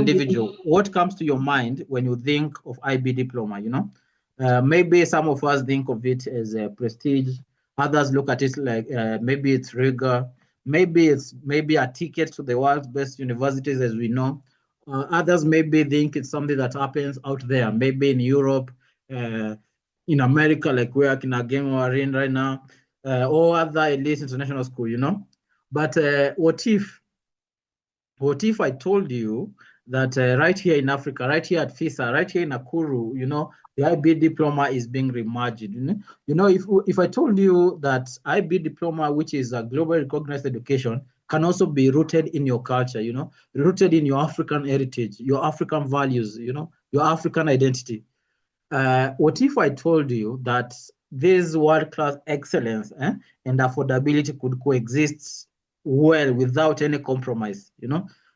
individual, what comes to your mind when you think of IB diploma? Maybe some of us think of it as a prestige. Others look at it like maybe it's rigor. Maybe it's a ticket to the world's best universities, as we know. Others maybe think it's something that happens out there, maybe in Europe, in America, like we're in a game we're in right now, or other elite international school. But what if I told you that right here in Africa, right here at FISA, right here in Nakuru, the IB diploma is being reimagined. If I told you that IB diploma, which is a globally recognized education, can also be rooted in your culture, rooted in your African heritage, your African values, your African identity. What if I told you that this world-class excellence and affordability could coexist well without any compromise,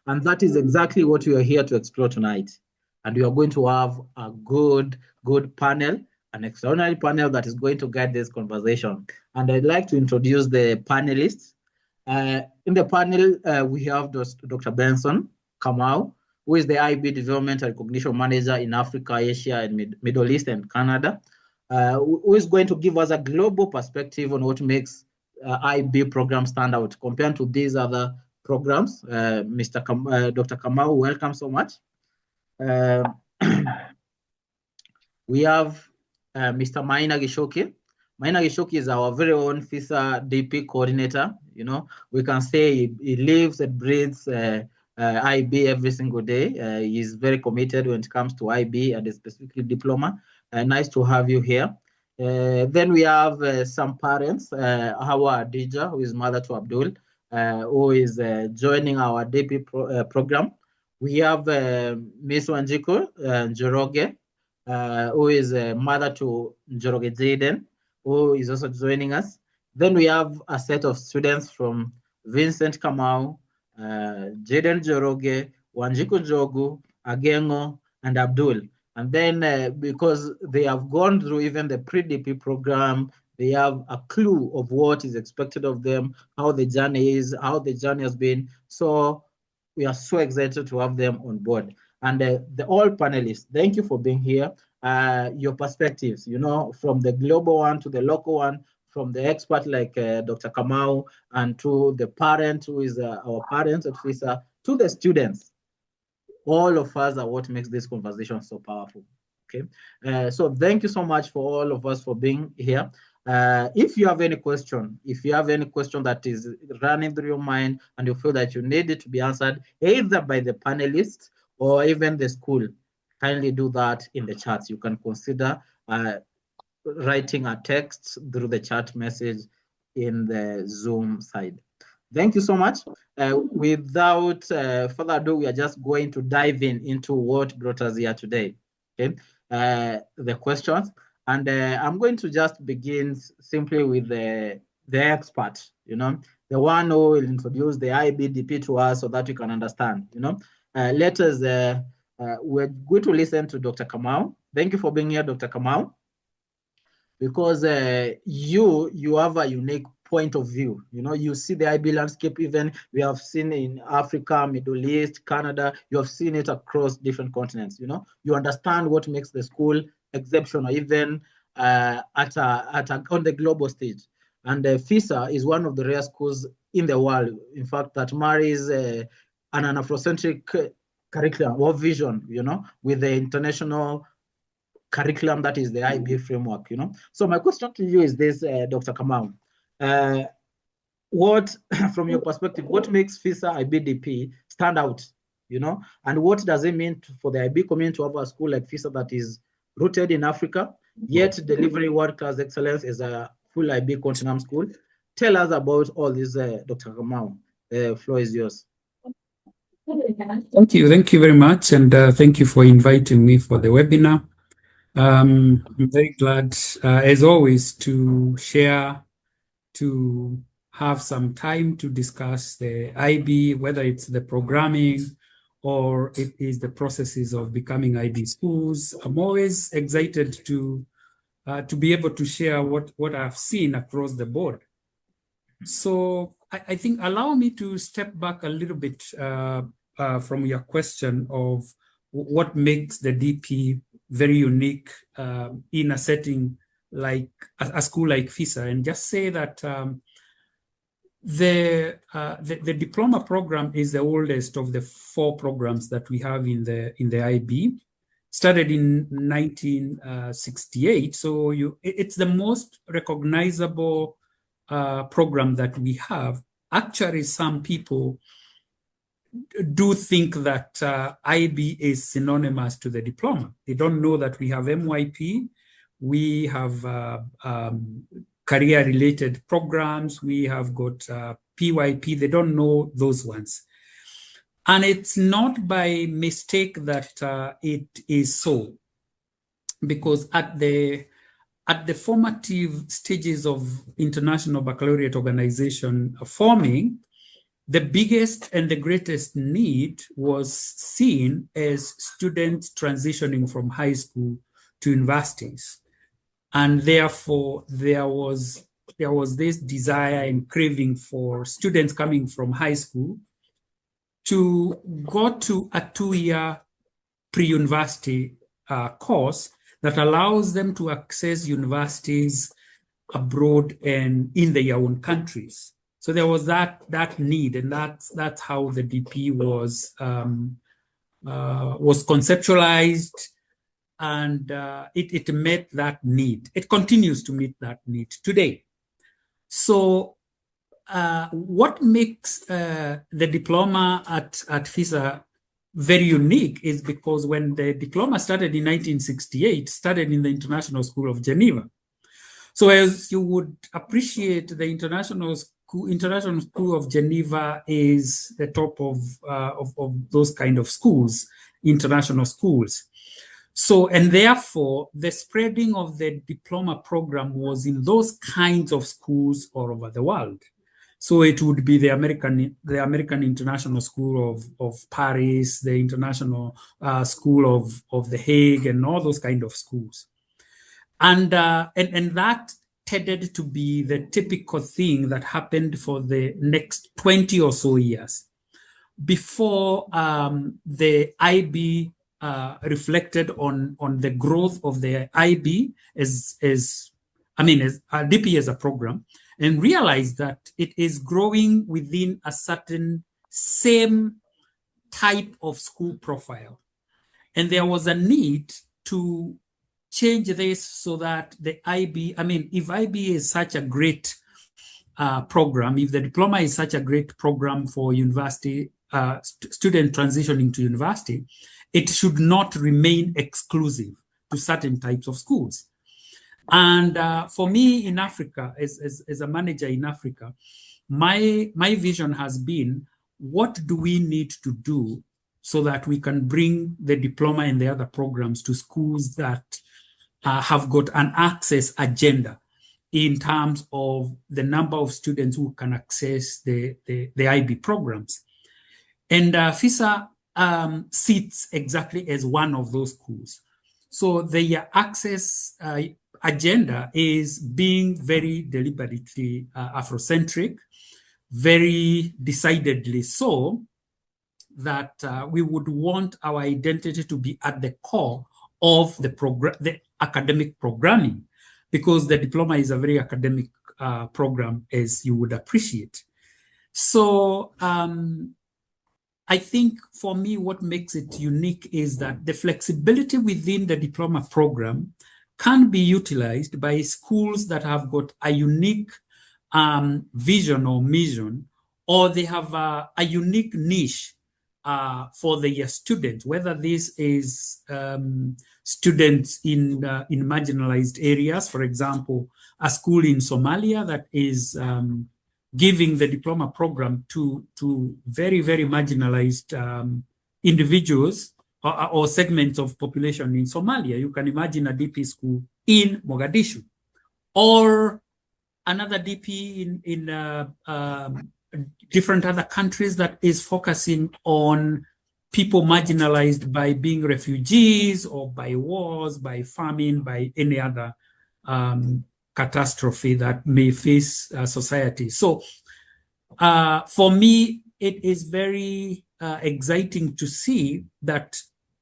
And that is exactly what we are here to explore tonight. And we are going to have a good panel, an extraordinary panel that is going to guide this conversation. And I'd like to introduce the panelists. In the panel, we have Dr. Benson Kamau, who is the IB Development and Recognition Manager in Africa, Asia, and Middle East and Canada, who is going to give us a global perspective on what makes IB program stand out compared to these other programs. Dr. Kamau, welcome so much. We have Mr. Maina Gishoki. Maina Gishoki is our very own FISA DP coordinator. We can say he lives and breathes IB every single day. He's very committed when it comes to IB and specifically diploma. Nice to have you here. Then we have some parents, Hawa Adija, who is mother to Abdul, who is joining our DP program. We have Miss Wanjiko Njoroge, who is mother to Njoroge Jaden, who is also joining us. Then we have a set of students from Vincent Kamau, Jaden Njoroge, Wanjiko Njogu, Agengo, and Abdul. And then because they have gone through even the pre-DP program, they have a clue of what is expected of them, how the journey is, how the journey has been. So we are so excited to have them on board. And all panelists, thank you for being here. Your perspectives, from the global one to the local one, from the expert like Dr. Kamau, and to the parent who is our parents at FISA, to the students. All of us are what makes this conversation so powerful. Okay, so thank you so much for all of us for being here. If you have any question, that is running through your mind and you feel that you need it to be answered either by the panelists or even the school, kindly do that in the chat. You can consider writing a text through the chat message in the Zoom side. Thank you so much. Without further ado, we are just going to dive into what brought us here today. Okay, the questions, and I'm going to just begin simply with the expert. The one who will introduce the IBDP to us so that we can understand. Let us. We're going to listen to Dr. Kamau. Thank you for being here, Dr. Kamau, because you have a unique point of view. You see the IB landscape, even we have seen in Africa, Middle East, Canada, you have seen it across different continents. You understand what makes the school exceptional, even on the global stage. And FISA is one of the rare schools in the world, in fact, that marries an Afrocentric curriculum or vision, with the international curriculum that is the IB framework. So my question to you is this, Dr. Kamau. What, from your perspective, what makes FISA IBDP stand out, and what does it mean for the IB community to have a school like FISA that is rooted in Africa, yet delivering world-class excellence as a full IB continuum school? Tell us about all this, Dr. Kamau. The floor is yours. Thank you very much, and thank you for inviting me for the webinar. I'm very glad, as always, to share, to have some time to discuss the IB, whether it's the programming or it is the processes of becoming IB schools. I'm always excited to be able to share what I've seen across the board. So I think allow me to step back a little bit from your question of what makes the DP very unique in a setting like a school like FISA, and just say that the diploma program is the oldest of the 4 programs that we have in the IB. Started in 1968, so it's the most recognizable program that we have. Actually, some people do think that IB is synonymous to the diploma. They don't know that we have MYP, we have career-related programs, we have got PYP. They don't know those ones. And it's not by mistake that it is so, because at the formative stages of international baccalaureate organization forming, the biggest and the greatest need was seen as students transitioning from high school to universities. And therefore, there was this desire and craving for students coming from high school to go to a 2-year pre-university course that allows them to access universities abroad and in their own countries. So there was that need, and that's how the DP was conceptualized, and it met that need. It continues to meet that need today. So what makes the diploma at FISA very unique is because when the diploma started in 1968, started in the International School of Geneva. So as you would appreciate, the International School of Geneva is the top of those kind of schools, international schools. So, and therefore, the spreading of the diploma program was in those kinds of schools all over the world. So it would be the American International School of Paris, the International School of The Hague, and all those kind of schools. And that tended to be the typical thing that happened for the next 20 or so years before the IB reflected on the growth of the IB as DP as a program, and realized that it is growing within a certain same type of school profile. And there was a need to change this so that the IB, if IB is such a great program, if the diploma is such a great program for university, student transitioning to university, it should not remain exclusive to certain types of schools. And for me in Africa, as a manager in Africa, my vision has been, what do we need to do so that we can bring the diploma and the other programs to schools that have got an access agenda in terms of the number of students who can access the IB programs. And FISA sits exactly as one of those schools. So the access agenda is being very deliberately Afrocentric, very decidedly so, that we would want our identity to be at the core of the academic programming, because the diploma is a very academic program, as you would appreciate. So I think for me, what makes it unique is that the flexibility within the diploma program can be utilized by schools that have got a unique vision or mission, or they have a unique niche for their students, whether this is students in marginalized areas. For example, a school in Somalia that is giving the diploma program to very, very marginalized individuals or segments of population in Somalia. You can imagine a DP school in Mogadishu, or another DP in different other countries that is focusing on people marginalized by being refugees or by wars, by famine, by any other catastrophe that may face society. So for me, it is very exciting to see that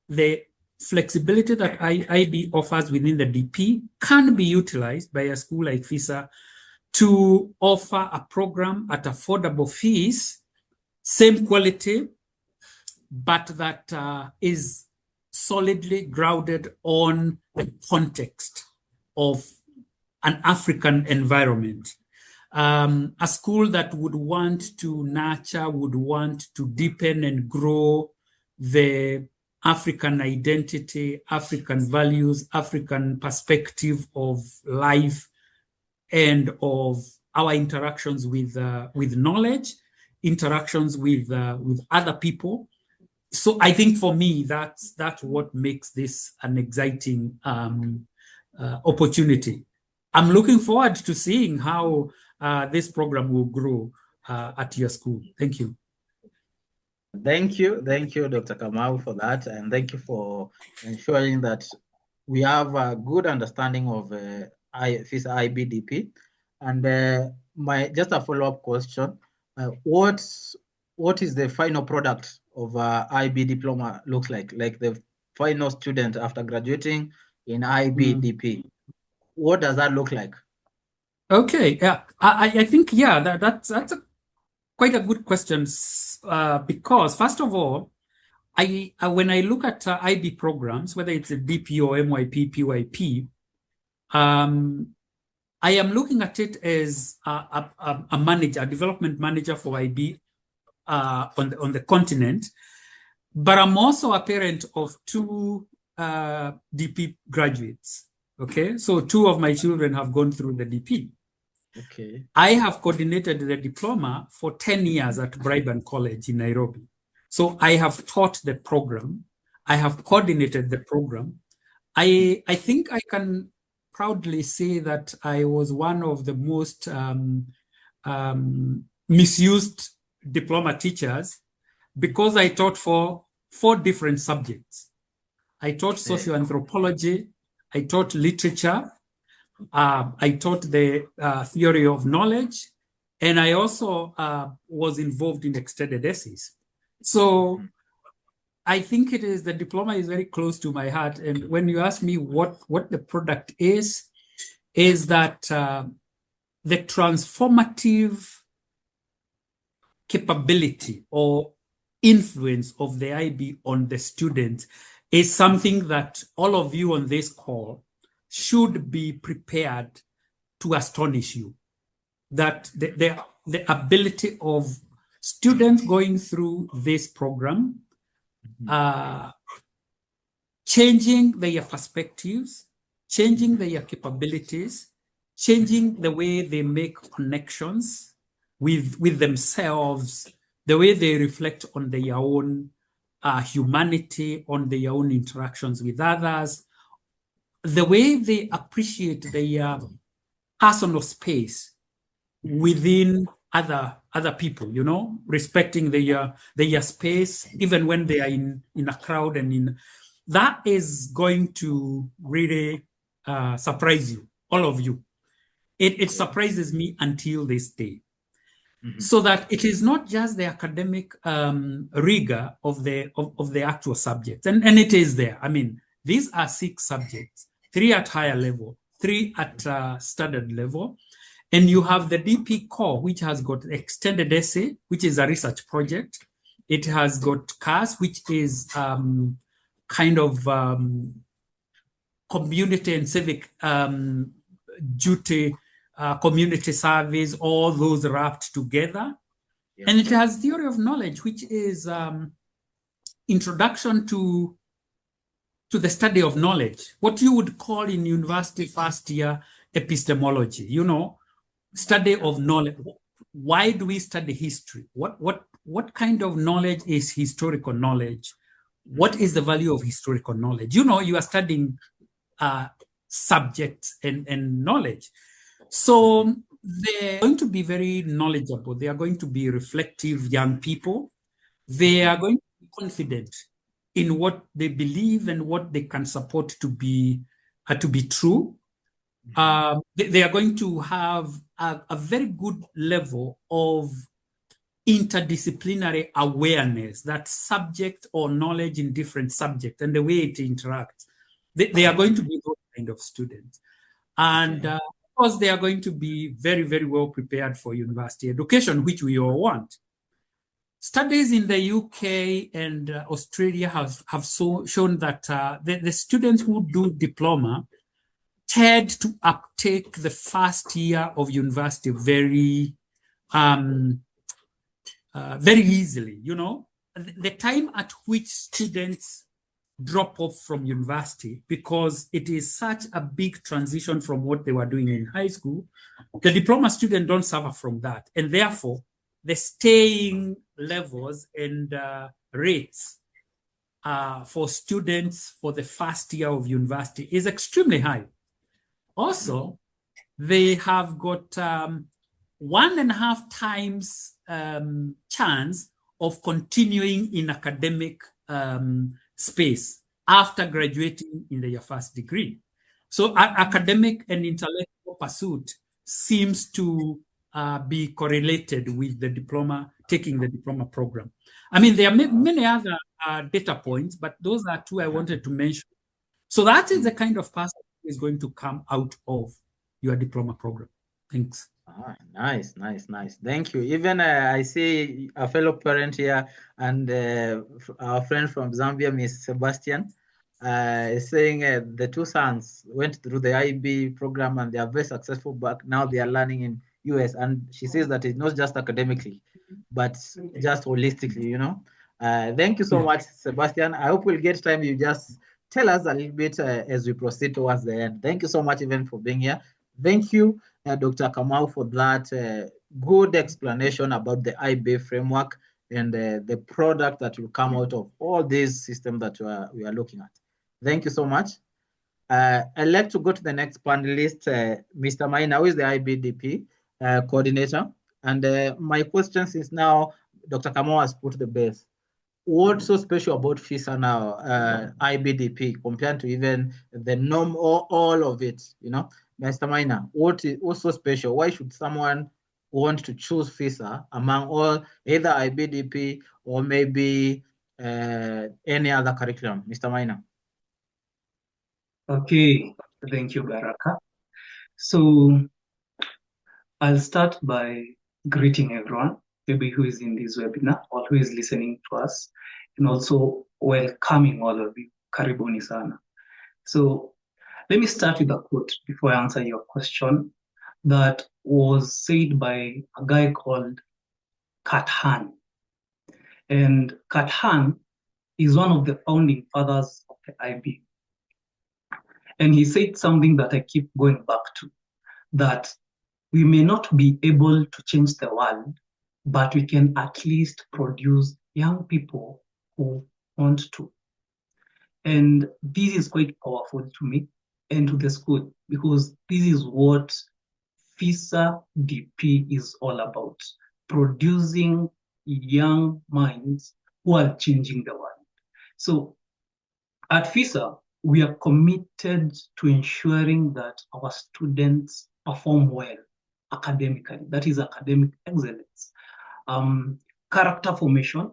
the flexibility that IB offers within the DP can be utilized by a school like FISA to offer a program at affordable fees, same quality, but that is solidly grounded on the context of an African environment. A school that would want to nurture, would want to deepen and grow the African identity, African values, African perspective of life, and of our interactions with knowledge, interactions with other people. So I think for me, that's what makes this an exciting opportunity. I'm looking forward to seeing how this program will grow at your school. Thank you. Thank you, Dr. Kamau, for that, and thank you for ensuring that we have a good understanding of FISA IB DP. And just a follow-up question: what is the final product of IB diploma looks like the final student after graduating in IB DP? What does that look like? Okay, yeah, I think that's quite a good question because first of all, when I look at IB programs, whether it's a DP or MYP, PYP, I am looking at it as a manager, a development manager for IB on the continent, but I'm also a parent of two DP graduates. Okay, so two of my children have gone through the DP. Okay. I have coordinated the diploma for 10 years at Brighton College in Nairobi. So I have taught the program. I have coordinated the program. I think I can proudly say that I was one of the most misused diploma teachers because I taught for 4 different subjects. I taught socioanthropology, I taught literature, I taught the theory of knowledge, and I also was involved in extended essays. So I think the diploma is very close to my heart. And when you ask me what the product is that the transformative capability or influence of the IB on the student is something that all of you on this call should be prepared to astonish you. That the ability of students going through this program, changing their perspectives, changing their capabilities, changing the way they make connections with themselves, the way they reflect on their own humanity, on their own interactions with others, the way they appreciate their personal space within other people, respecting their space, even when they are in a crowd, and that is going to really surprise you, all of you. It surprises me until this day. So that it is not just the academic rigor of the actual subjects, and it is there. I mean, these are 6 subjects, 3 at higher level, 3 at standard level. And you have the DP core, which has got extended essay, which is a research project. It has got CAS, which is kind of community and civic duty, community service, all those wrapped together. Yeah. And it has theory of knowledge, which is introduction to the study of knowledge, what you would call in university first year epistemology, study of knowledge. Why do we study history? What kind of knowledge is historical knowledge? What is the value of historical knowledge? You are studying subjects and knowledge. So they're going to be very knowledgeable. They are going to be reflective young people. They are going to be confident in what they believe and what they can support to be true. They are going to have a very good level of interdisciplinary awareness, that subject or knowledge in different subjects and the way it interacts. They are going to be those kind of students. And of course, they are going to be very, very well prepared for university education, which we all want. Studies in the UK and Australia have shown that the students who do diploma tend to uptake the first year of university very easily. You know, the time at which students drop off from university, because it is such a big transition from what they were doing in high school, the diploma students don't suffer from that. And therefore, the staying levels and rates for students for the first year of university is extremely high. Also, they have got 1.5 times chance of continuing in academic space after graduating in their first degree. So academic and intellectual pursuit seems to be correlated with the diploma, taking the diploma program. I mean, there are many other data points, but those are two I wanted to mention. So that is the kind of person who is going to come out of your diploma program. Thanks. Nice. Thank you. Even I see a fellow parent here and our friend from Zambia, Miss Sebastian, is saying the two sons went through the IB program and they are very successful, but now they are learning in US. And she says that it's not just academically, but just holistically, you know. Thank you so much, Sebastian. I hope we'll get time. You just tell us a little bit as we proceed towards the end. Thank you so much, even for being here. Thank you, Dr. Kamau, for that good explanation about the IB framework and the product that will come out of all these systems that we are looking at. Thank you so much. I'd like to go to the next panelist, Mr. Maina, who is the IBDP coordinator. And my question is now, Dr. Kamau has put the base. What's so special about FISA now, IBDP, compared to even the norm or all of it, you know? Mr. Maina, what's so special? Why should someone want to choose FISA among all, either IBDP or maybe any other curriculum? Mr. Maina. Okay, thank you, Baraka. So I'll start by greeting everyone, maybe who is in this webinar or who is listening to us, and also welcoming all of you. Karibuni sana. So let me start with a quote before I answer your question that was said by a guy called Kat Han. And Kat Han is one of the founding fathers of the IB. And he said something that I keep going back to, that we may not be able to change the world, but we can at least produce young people who want to. And this is quite powerful to me and to the school, because this is what FISA DP is all about, producing young minds who are changing the world. So at FISA, we are committed to ensuring that our students perform well academically. That is academic excellence. Character formation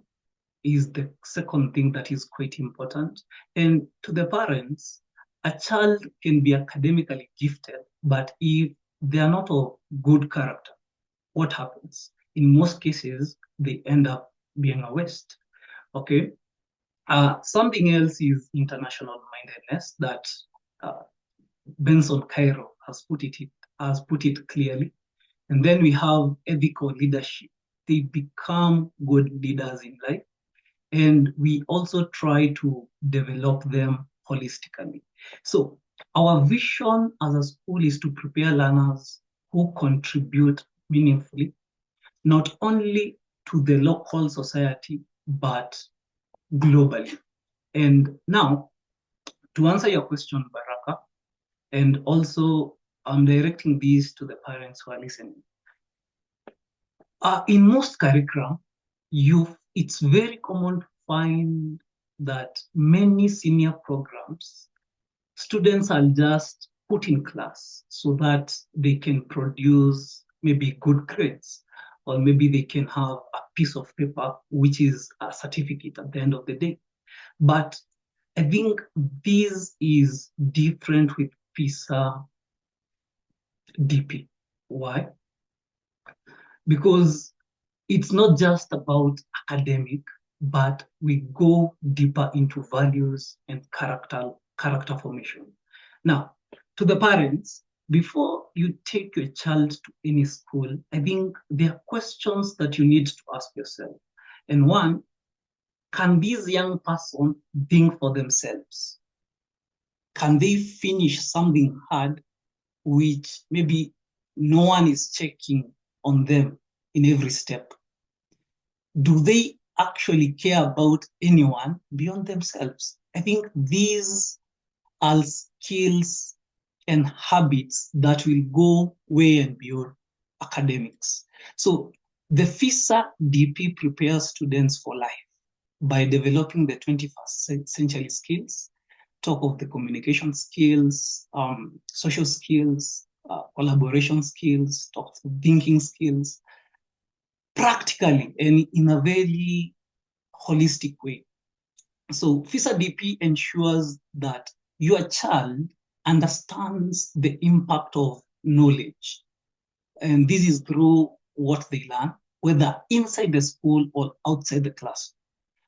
is the second thing that is quite important. And to the parents, a child can be academically gifted, but if they are not of good character, what happens? In most cases, they end up being a waste. Okay. Something else is international mindedness that Benson Cairo has put it clearly. And then we have ethical leadership. They become good leaders in life. And we also try to develop them holistically. So our vision as a school is to prepare learners who contribute meaningfully, not only to the local society, but globally. And now, to answer your question, Baraka, and also I'm directing these to the parents who are listening. In most curriculum, it's very common to find that many senior programs, students are just put in class so that they can produce maybe good grades. or maybe they can have a piece of paper, which is a certificate at the end of the day. But I think this is different with FISA DP. Why? Because it's not just about academic, but we go deeper into values and character formation. Now, to the parents, before you take your child to any school, I think there are questions that you need to ask yourself. And one, can this young person think for themselves? Can they finish something hard which maybe no one is checking on them in every step? Do they actually care about anyone beyond themselves? I think these are skills and habits that will go way and beyond academics. So the FISA DP prepares students for life by developing the 21st century skills, talk of the communication skills, social skills, collaboration skills, talk of thinking skills, practically and in a very holistic way. So FISA DP ensures that your child understands the impact of knowledge. And this is through what they learn, whether inside the school or outside the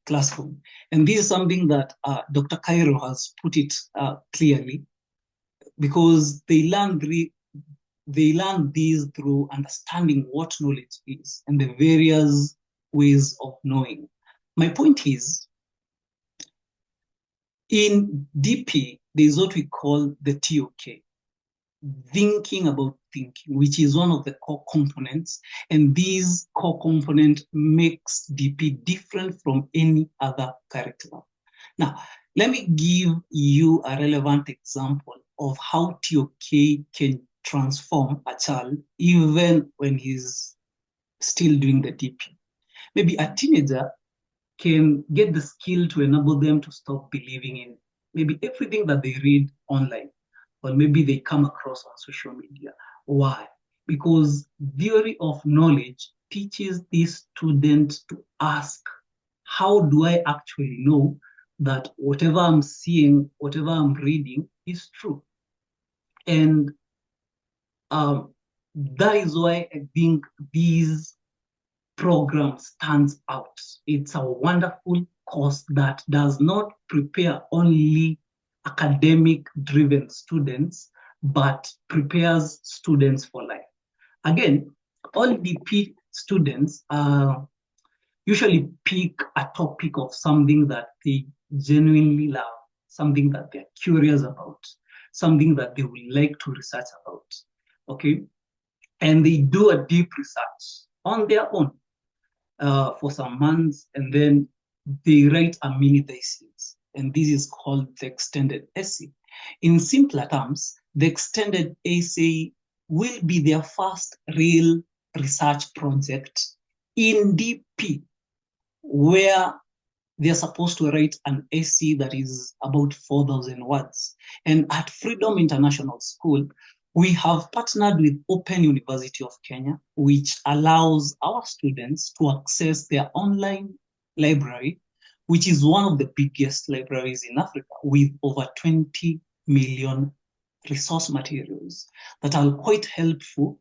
classroom. And this is something that Dr. Cairo has put it clearly, because they learn these through understanding what knowledge is and the various ways of knowing. My point is, in DP, there's what we call the TOK, thinking about thinking, which is one of the core components. And this core component makes DP different from any other curriculum. Now, let me give you a relevant example of how TOK can transform a child even when he's still doing the DP. Maybe a teenager can get the skill to enable them to stop believing in maybe everything that they read online, or maybe they come across on social media. Why? Because theory of knowledge teaches these students to ask, how do I actually know that whatever I'm seeing, whatever I'm reading is true? And that is why I think these program stands out. It's a wonderful course that does not prepare only academic-driven students, but prepares students for life. Again, all DP students usually pick a topic of something that they genuinely love, something that they're curious about, something that they would like to research about, okay? And they do a deep research on their own for some months, and then they write a mini thesis, and this is called the extended essay. In simpler terms, the extended essay will be their first real research project in DP, where they're supposed to write an essay that is about 4,000 words. And at Freedom International School, we have partnered with Open University of Kenya, which allows our students to access their online library, which is one of the biggest libraries in Africa, with over 20 million resource materials that are quite helpful,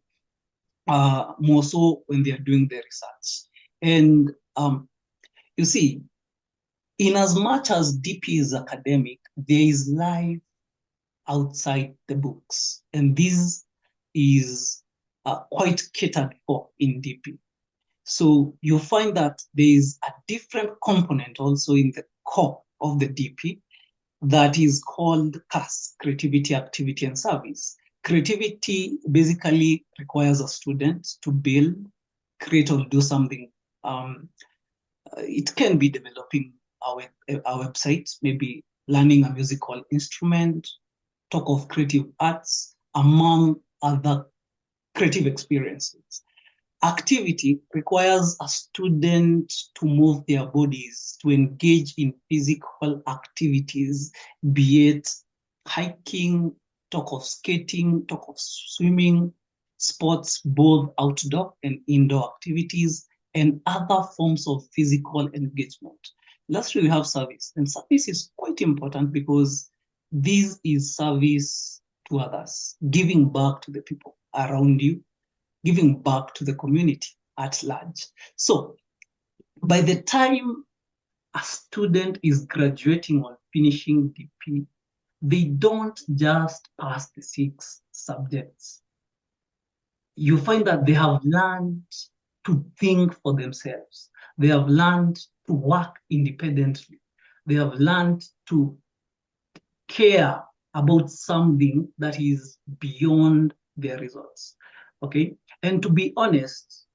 more so when they are doing their research. And you see, in as much as DP is academic, there is life outside the books. And this is quite catered for in DP. So you'll find that there is a different component also in the core of the DP that is called CAS, Creativity, Activity, and Service. Creativity basically requires a student to build, create, or do something. It can be developing our website, maybe learning a musical instrument, talk of creative arts, among other creative experiences. Activity requires a student to move their bodies, to engage in physical activities, be it hiking, talk of skating, talk of swimming, sports, both outdoor and indoor activities, and other forms of physical engagement. Lastly, we have service. And service is quite important because this is service to others, giving back to the people around you, giving back to the community at large. So by the time a student is graduating or finishing DP, they don't just pass the 6 subjects. You find that they have learned to think for themselves. They have learned to work independently. They have learned to care about something that is beyond their results. Okay? And to be honest,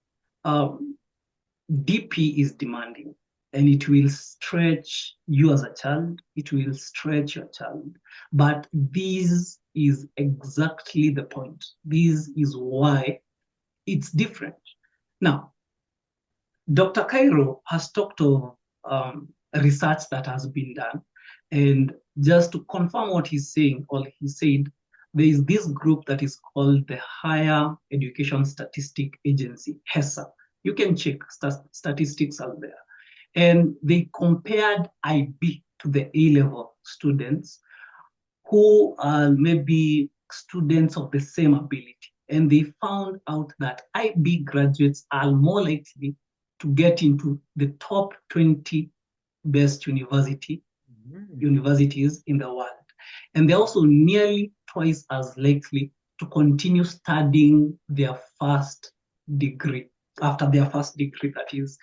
DP is demanding, and it will stretch you as a child, it will stretch your child. But this is exactly the point. This is why it's different. Now, Dr. Cairo has talked of research that has been done. And just to confirm what he's saying, or he said, there is this group that is called the Higher Education Statistic Agency, HESA. You can check statistics out there. And they compared IB to the A-level students who are maybe students of the same ability. And they found out that IB graduates are more likely to get into the top 20 best universities in the world. And they're also nearly twice as likely to continue studying their first degree, after their first degree, that is.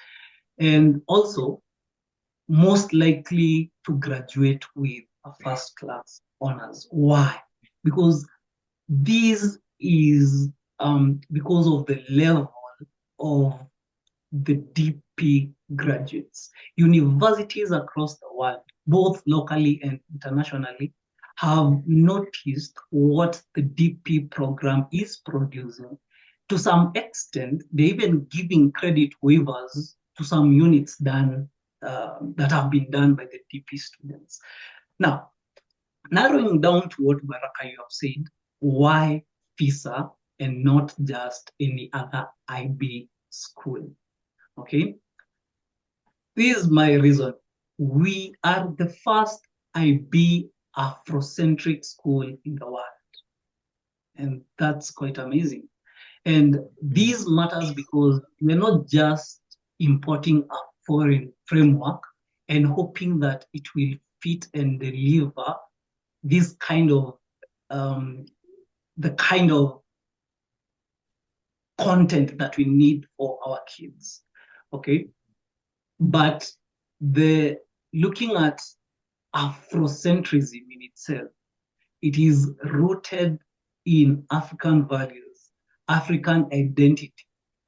And also most likely to graduate with a first-class honors. Why? Because this is because of the level of the DP graduates. Universities across the world, both locally and internationally, have noticed what the DP program is producing. To some extent, they're even giving credit waivers to some units done that have been done by the DP students. Now, narrowing down to what Baraka you have said, why FISA and not just any other IB school? Okay, this is my reason. We are the first IB Afrocentric school in the world. And that's quite amazing. And this matters because we're not just importing a foreign framework and hoping that it will fit and deliver this kind of the kind of content that we need for our kids. Okay, but the looking at Afrocentrism in itself, it is rooted in African values, African identity,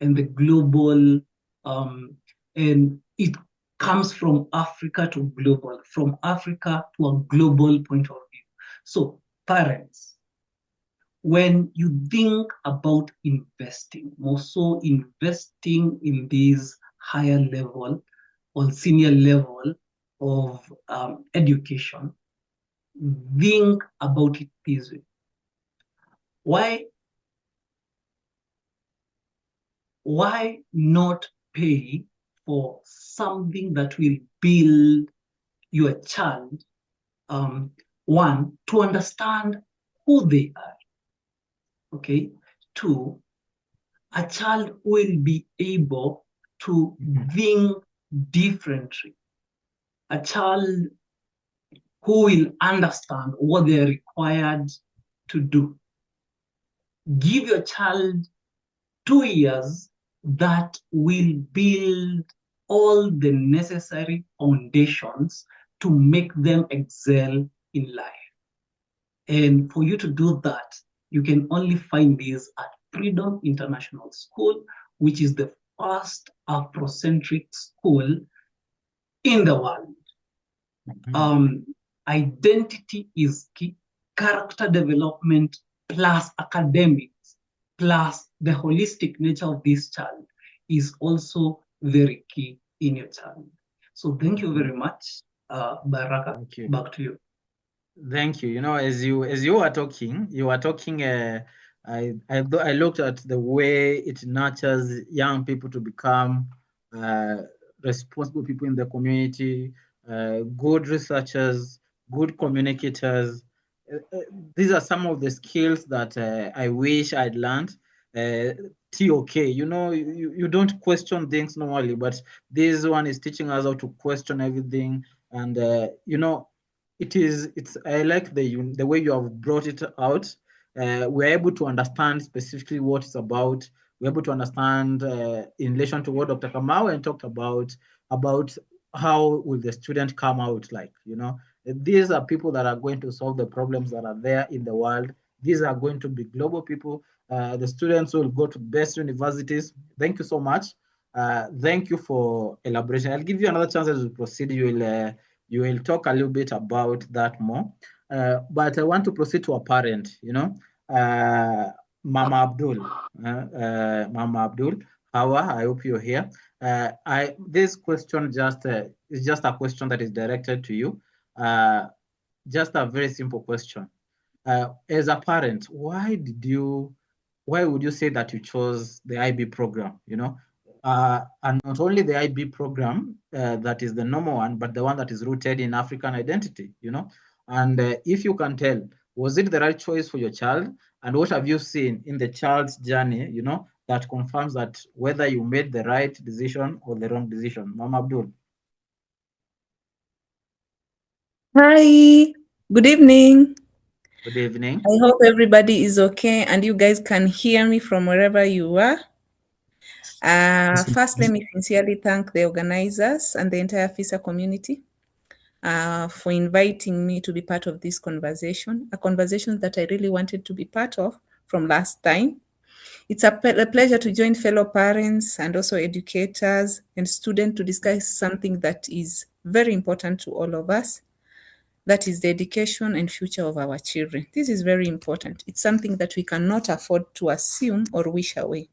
and the global, and it comes from Africa to global, from Africa to a global point of view. So parents, when you think about investing, more so investing in this higher level or senior level of education, think about it this way. Why not pay for something that will build your child, one, to understand who they are, okay? Two, a child will be able to think differently. A child who will understand what they're required to do. Give your child 2 years that will build all the necessary foundations to make them excel in life. And for you to do that, you can only find this at Freedom International School, which is the first Afrocentric school in the world. Identity is key, character development plus academics plus the holistic nature of this child is also very key in your child. So thank you very much, Baraka. Thank you. Back to you. Thank you. You know, as you were talking I looked at the way it nurtures young people to become responsible people in the community, good researchers, good communicators. These are some of the skills that I wish I'd learned. TOK, you don't question things normally, but this one is teaching us how to question everything. And, I like the way you have brought it out. We're able to understand specifically what it's about. We're able to understand in relation to what Dr. Kamau talked about how will the student come out like, these are people that are going to solve the problems that are there in the world. These are going to be global people. The students will go to best universities. Thank you so much. Thank you for elaboration. I'll give you another chance as we proceed. You will talk a little bit about that more. But I want to proceed to a parent, Mama Abdul. Mama Abdul, Hawa, I hope you're here. This question is just a question that is directed to you. Just a very simple question. As a parent, why would you say that you chose the IB program? And not only the IB program that is the normal one, but the one that is rooted in African identity. And if you can tell, was it the right choice for your child? And what have you seen in the child's journey? That confirms that whether you made the right decision or the wrong decision. Mama Abdul. Hi, good evening. Good evening. I hope everybody is okay and you guys can hear me from wherever you are. First, let me sincerely thank the organizers and the entire FISA community for inviting me to be part of this conversation, a conversation that I really wanted to be part of from last time. It's a pleasure to join fellow parents and also educators and students to discuss something that is very important to all of us. That is the education and future of our children. This is very important. It's something that we cannot afford to assume or wish away.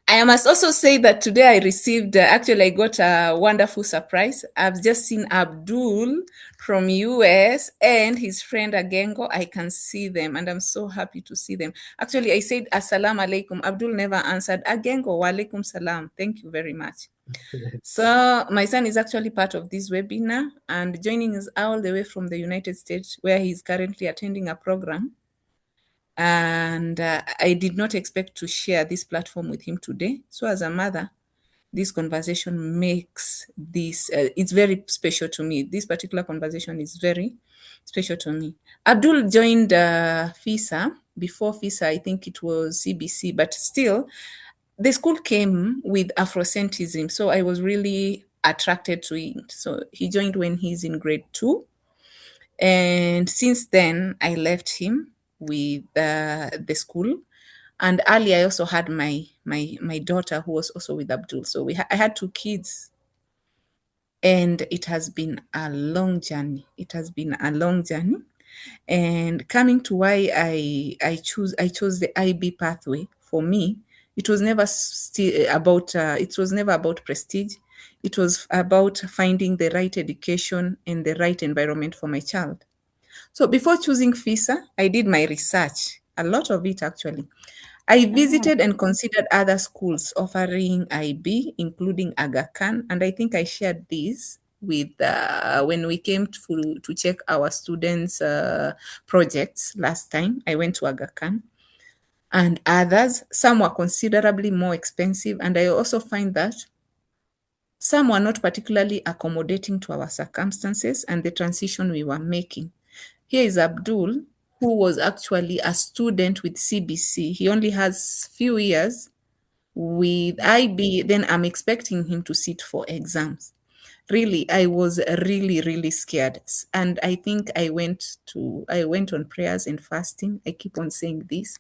I must also say that today I received, actually I got a wonderful surprise. I've just seen Abdul from US and his friend Agengo. I can see them and I'm so happy to see them. Actually, I said Assalamu alaikum. Abdul never answered. Agengo, wa alaikum salam. Thank you very much. So my son is actually part of this webinar and joining us all the way from the United States, where he's currently attending a program. And I did not expect to share this platform with him today. So as a mother, this conversation makes this, it's very special to me. This particular conversation is very special to me. Abdul joined FISA. Before FISA, I think it was CBC, but still, the school came with Afrocentrism, so I was really attracted to it. So he joined when he's in grade 2. And since then, I left him with the school. And earlier, I also had my daughter who was also with Abdul. So I had 2 kids. And it has been a long journey. It has been a long journey. And coming to why I chose the IB pathway, for me, it was never about prestige. It was about finding the right education and the right environment for my child. So before choosing FISA, I did my research, a lot of it actually. I visited and considered other schools offering IB, including Aga Khan, and I think I shared this with when we came to check our students' projects last time. I went to Aga Khan and others. Some were considerably more expensive, and I also find that some were not particularly accommodating to our circumstances and the transition we were making. Here is Abdul, who was actually a student with CBC. He only has few years with IB. Then I'm expecting him to sit for exams. Really, I was really, really scared. And I think I went on prayers and fasting. I keep on saying this.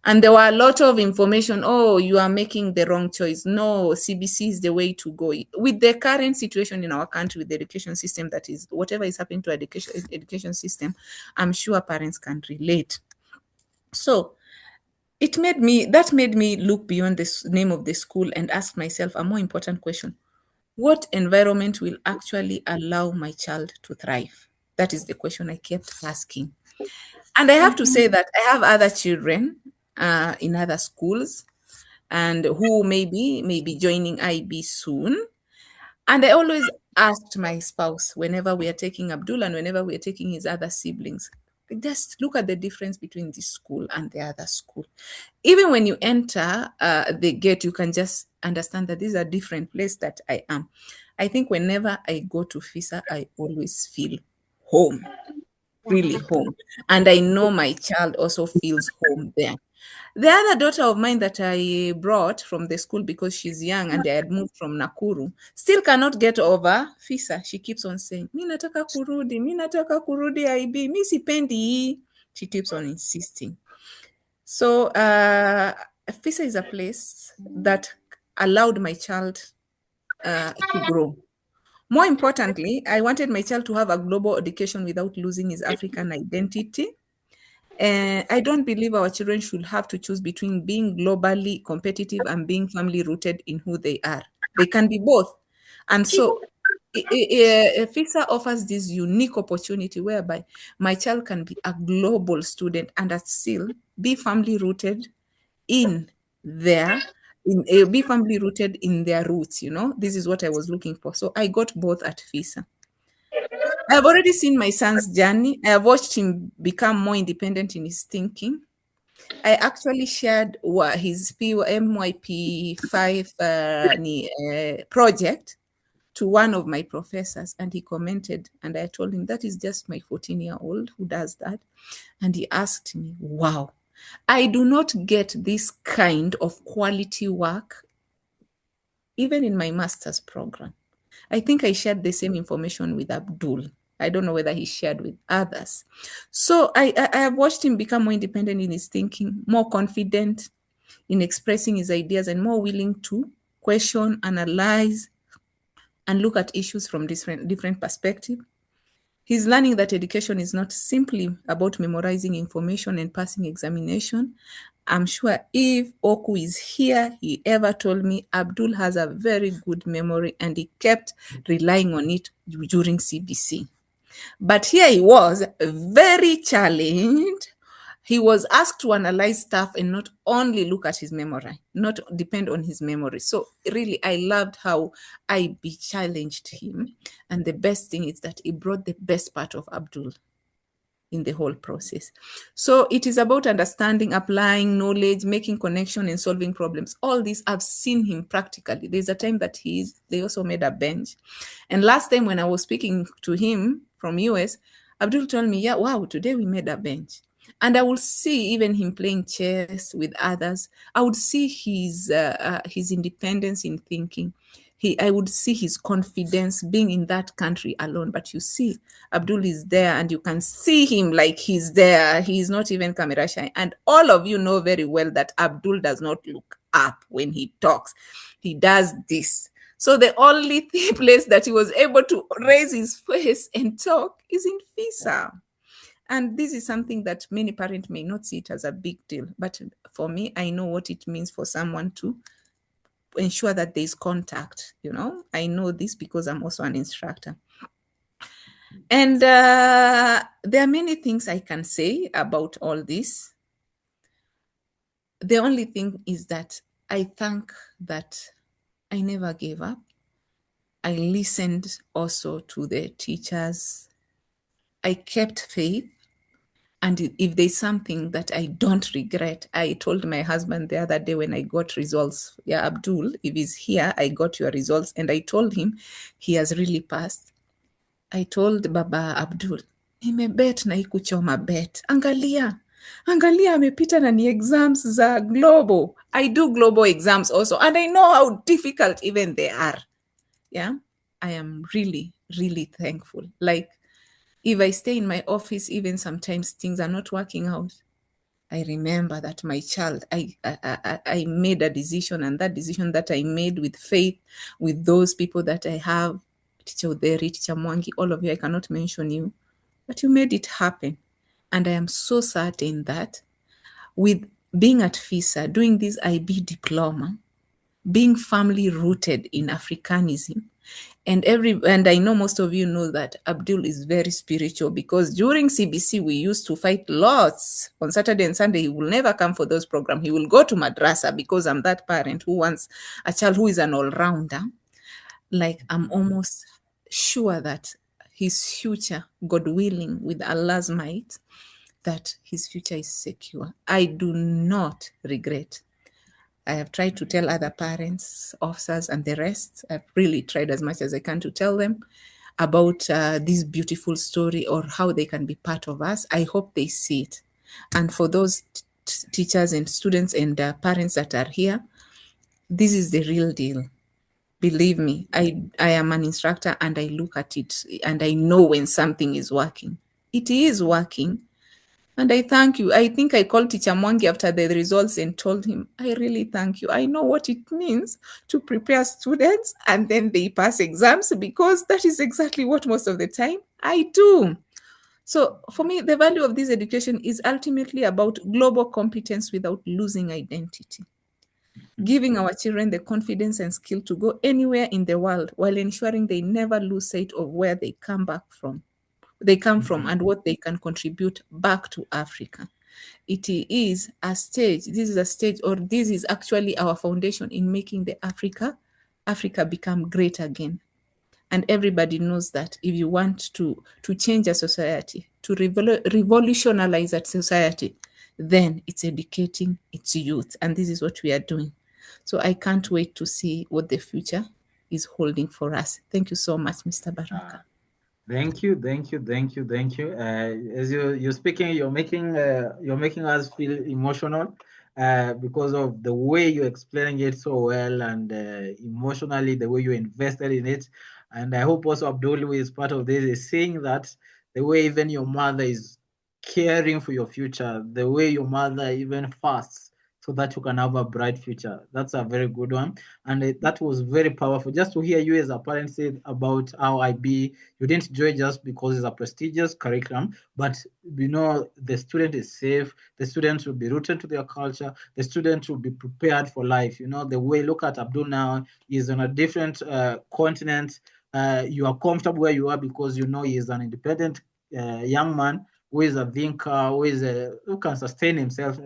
And there were a lot of information. Oh, you are making the wrong choice. No, CBC is the way to go. With the current situation in our country, with the education system, that is, whatever is happening to education system, I'm sure parents can relate. So that made me look beyond the name of the school and ask myself a more important question. What environment will actually allow my child to thrive? That is the question I kept asking. And I have to say that I have other children in other schools and who may be joining IB soon. And I always asked my spouse whenever we are taking Abdul and whenever we are taking his other siblings, just look at the difference between this school and the other school. Even when you enter the gate, you can just understand that these are different places that I am. I think whenever I go to FISA, I always feel home, really home. And I know my child also feels home there. The other daughter of mine that I brought from the school because she's young and I had moved from Nakuru still cannot get over FISA. She keeps on saying, mi nataka kurudi IB, mi sipendi hii. She keeps on insisting. So FISA is a place that allowed my child to grow. More importantly, I wanted my child to have a global education without losing his African identity. I don't believe our children should have to choose between being globally competitive and being family rooted in who they are. They can be both. And so FISA offers this unique opportunity whereby my child can be a global student and still be family rooted in be family rooted in their roots. This is what I was looking for. So I got both at FISA. I have already seen my son's journey. I have watched him become more independent in his thinking. I actually shared his MYP 5 project to one of my professors, and he commented, and I told him, that is just my 14-year-old who does that. And he asked me, wow, I do not get this kind of quality work even in my master's program. I think I shared the same information with Abdul. I don't know whether he shared with others. So I have watched him become more independent in his thinking, more confident in expressing his ideas, and more willing to question, analyze, and look at issues from different perspectives. He's learning that education is not simply about memorizing information and passing examination. I'm sure if Oku is here, he ever told me Abdul has a very good memory and he kept relying on it during CBC. But here he was, very challenged. He was asked to analyze stuff and not only look at his memory, not depend on his memory. So really, I loved how IB challenged him. And the best thing is that he brought the best part of Abdul in the whole process. So it is about understanding, applying knowledge, making connection, and solving problems. All this, I've seen him practically. There's a time that they also made a bench. And last time when I was speaking to him from US, Abdul told me, yeah, wow, today we made a bench. And I will see even him playing chess with others. I would see his independence in thinking. I would see his confidence being in that country alone. But you see, Abdul is there and you can see him like he's there. He's not even camera shy. And all of you know very well that Abdul does not look up when he talks. He does this. So the only place that he was able to raise his face and talk is in FISA. And this is something that many parents may not see it as a big deal. But for me, I know what it means for someone to ensure that there's contact. I know this because I'm also an instructor. And there are many things I can say about all this. The only thing is that I thank that I never gave up. I listened also to the teachers. I kept faith. And if there's something that I don't regret, I told my husband the other day when I got results, yeah, Abdul, if he's here, I got your results. And I told him he has really passed. I told Baba Abdul, nimebet na ikuchoma bet. Angalia amepita na ni exams za global. I do global exams also, and I know how difficult even they are. Yeah, I am really, really thankful. Like, if I stay in my office, even sometimes things are not working out, I remember that my child, I made a decision, and that decision that I made with faith, with those people that I have, Teacher Uderi, Teacher Mwangi, all of you, I cannot mention you, but you made it happen. And I am so certain that with being at FISA, doing this IB diploma, being firmly rooted in Africanism. And I know most of you know that Abdul is very spiritual, because during CBC we used to fight lots. On Saturday and Sunday he will never come for those programs. He will go to madrasa, because I'm that parent who wants a child who is an all-rounder. Like, I'm almost sure that his future, God willing, with Allah's might, that his future is secure. I do not regret. I have tried to tell other parents, officers, and the rest. I've really tried as much as I can to tell them about this beautiful story, or how they can be part of us. I hope they see it. And for those teachers and students and parents that are here, this is the real deal. Believe me, I am an instructor, and I look at it and I know when something is working. It is working. And I thank you. I think I called Teacher Mwangi after the results and told him, I really thank you. I know what it means to prepare students and then they pass exams, because that is exactly what most of the time I do. So for me, the value of this education is ultimately about global competence without losing identity, giving our children the confidence and skill to go anywhere in the world while ensuring they never lose sight of where they come from, and what they can contribute back to Africa. It is a stage. This is a stage, or this is actually our foundation in making the Africa become great again. And everybody knows that if you want to change a society, to revolutionize that society, then it's educating its youth. And this is what we are doing. So I can't wait to see what the future is holding for us. Thank you so much, Mr. Baraka. Thank you. As you're speaking, you're making us feel emotional because of the way you're explaining it so well, and emotionally the way you invested in it. And I hope also Abdul, who is part of this, is seeing that the way even your mother is caring for your future, the way your mother even fasts so that you can have a bright future. That's a very good one. And that was very powerful. Just to hear you as a parent say about how IB, you didn't join just because it's a prestigious curriculum, but the student is safe, the students will be rooted to their culture, the students will be prepared for life. The way, look at Abdul now, he's on a different continent. You are comfortable where you are because he is an independent young man who is a thinker, who can sustain himself.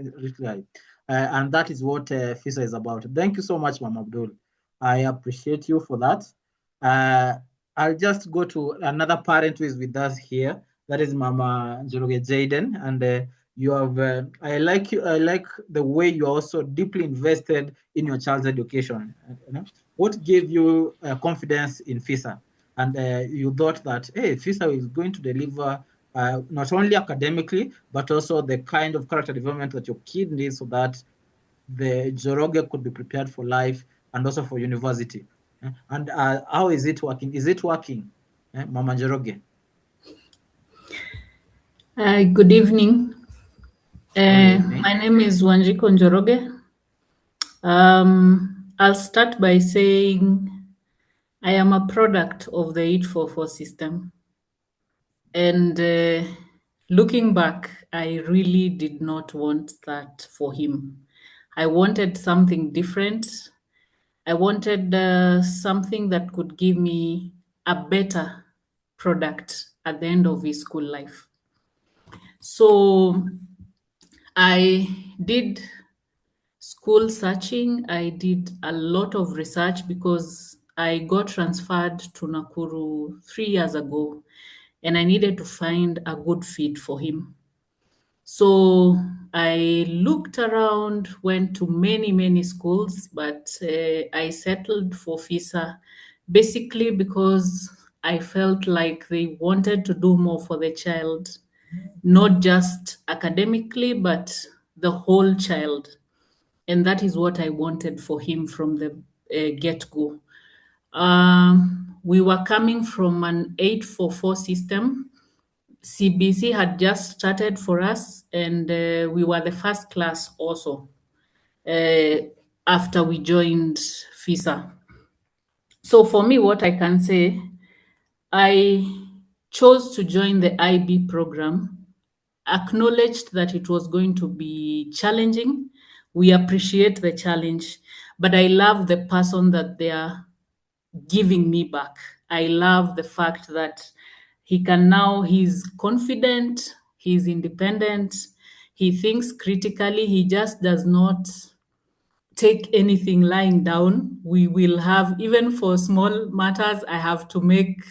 And that is what FISA is about. Thank you so much, Mama Abdul. I appreciate you for that. I'll just go to another parent who is with us here. That is Mama Njoroge Jaden. And you have, I like the way you are also deeply invested in your child's education. What gave you confidence in FISA? And you thought that, hey, FISA is going to deliver not only academically, but also the kind of character development that your kid needs so that the Njoroge could be prepared for life and also for university. And how is it working? Is it working, Mama Njoroge? Good evening. My name is Wanjiko Njoroge. I'll start by saying I am a product of the 844 system. And looking back, I really did not want that for him. I wanted something different. I wanted something that could give me a better product at the end of his school life. So I did school searching. I did a lot of research because I got transferred to Nakuru 3 years ago, and I needed to find a good fit for him. So I looked around, went to many schools, but I settled for FISA basically because I felt like they wanted to do more for the child, not just academically, but the whole child. And that is what I wanted for him from the get-go. We were coming from an 844 system. CBC had just started for us, and we were the first class also after we joined FISA. So for me, what I can say, I chose to join the IB program, acknowledged that it was going to be challenging. We appreciate the challenge, but I love the person that they are giving me back. I love the fact that he's confident, he's independent, he thinks critically, he just does not take anything lying down. We will have, even for small matters, I have to make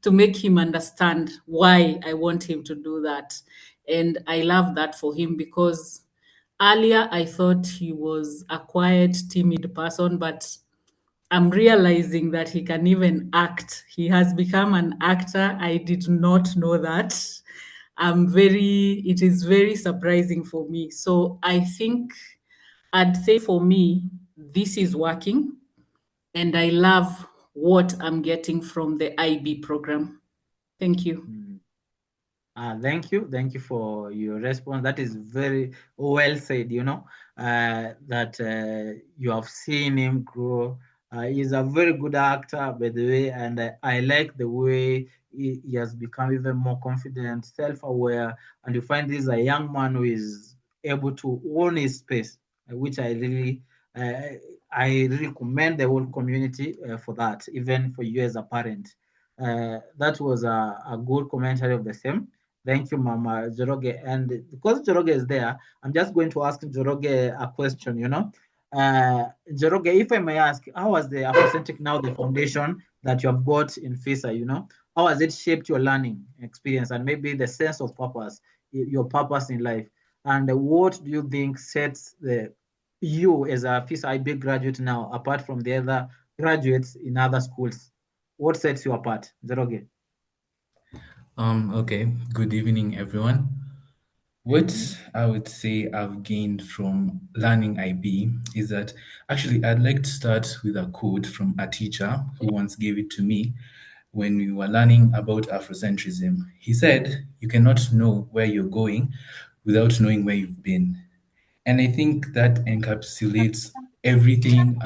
to make him understand why I want him to do that. And I love that for him, because earlier I thought he was a quiet, timid person, but I'm realizing that he can even act. He has become an actor. I did not know that. It is very surprising for me. So I think I'd say for me, this is working, and I love what I'm getting from the IB program. Thank you. Thank you. Thank you for your response. That is very well said, that you have seen him grow. He's a very good actor, by the way, and I like the way he has become even more confident, self-aware, and you find this a young man who is able to own his space, which uh, I really commend the whole community for that, even for you as a parent. That was a good commentary of the same. Thank you, Mama Joroge. And because Joroge is there, I'm just going to ask Joroge a question, Joroge, if I may ask, how was the Afrocentric now the foundation that you have got in FISA, How has it shaped your learning experience and maybe the sense of purpose, your purpose in life? And what do you think sets you as a FISA IB graduate now, apart from the other graduates in other schools? What sets you apart, Joroge? Okay. Good evening, everyone. What I would say I've gained from learning IB is that actually I'd like to start with a quote from a teacher who once gave it to me when we were learning about Afrocentrism. He said, "You cannot know where you're going without knowing where you've been." And I think that encapsulates everything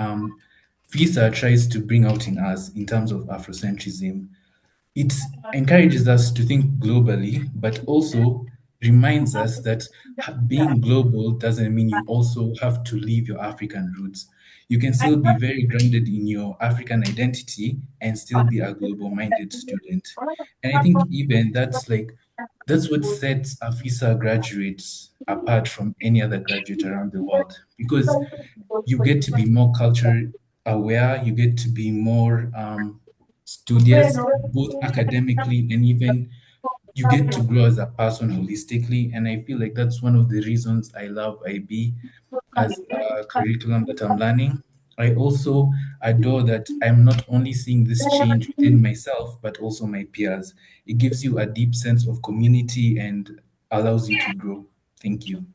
FISA tries to bring out in us in terms of Afrocentrism. It encourages us to think globally, but also reminds us that being global doesn't mean you also have to leave your African roots. You can still be very grounded in your African identity and still be a global minded student. And I think even that's what sets a FISA graduate apart from any other graduate around the world, because you get to be more culture aware, you get to be more studious, both academically and even you get to grow as a person holistically. And I feel like that's one of the reasons I love IB as a curriculum that I'm learning. I also adore that I'm not only seeing this change within myself, but also my peers. It gives you a deep sense of community and allows you to grow. Thank you.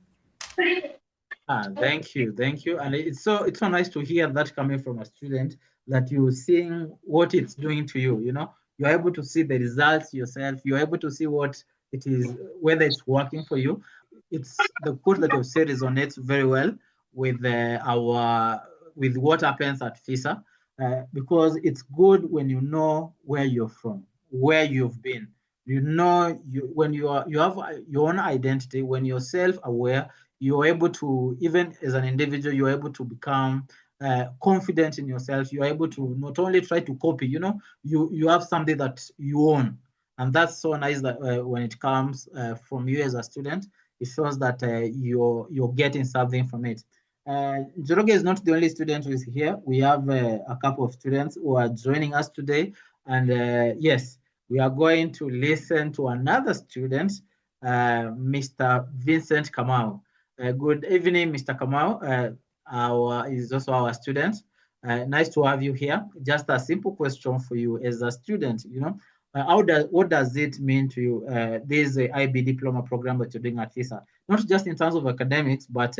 Thank you. And it's so nice to hear that coming from a student, that you're seeing what it's doing to you. You're able to see the results yourself. You're able to see what it is, whether it's working for you. It's the quote that you've said resonates very well with with what happens at FISA, because it's good when you know where you're from, where you've been. When you have your own identity, when you're self-aware, you're able to, even as an individual, you're able to become confident in yourself. You're able to not only try to copy, you have something that you own. And that's so nice that when it comes from you as a student, it shows that you're getting something from it. Joroge is not the only student who is here. We have a couple of students who are joining us today. And yes, we are going to listen to another student, Mr. Vincent Kamau. Good evening, Mr. Kamau. Is also our student. Nice to have you here. Just a simple question for you as a student, what does it mean to you, this IB Diploma program that you're doing at FISA? Not just in terms of academics, but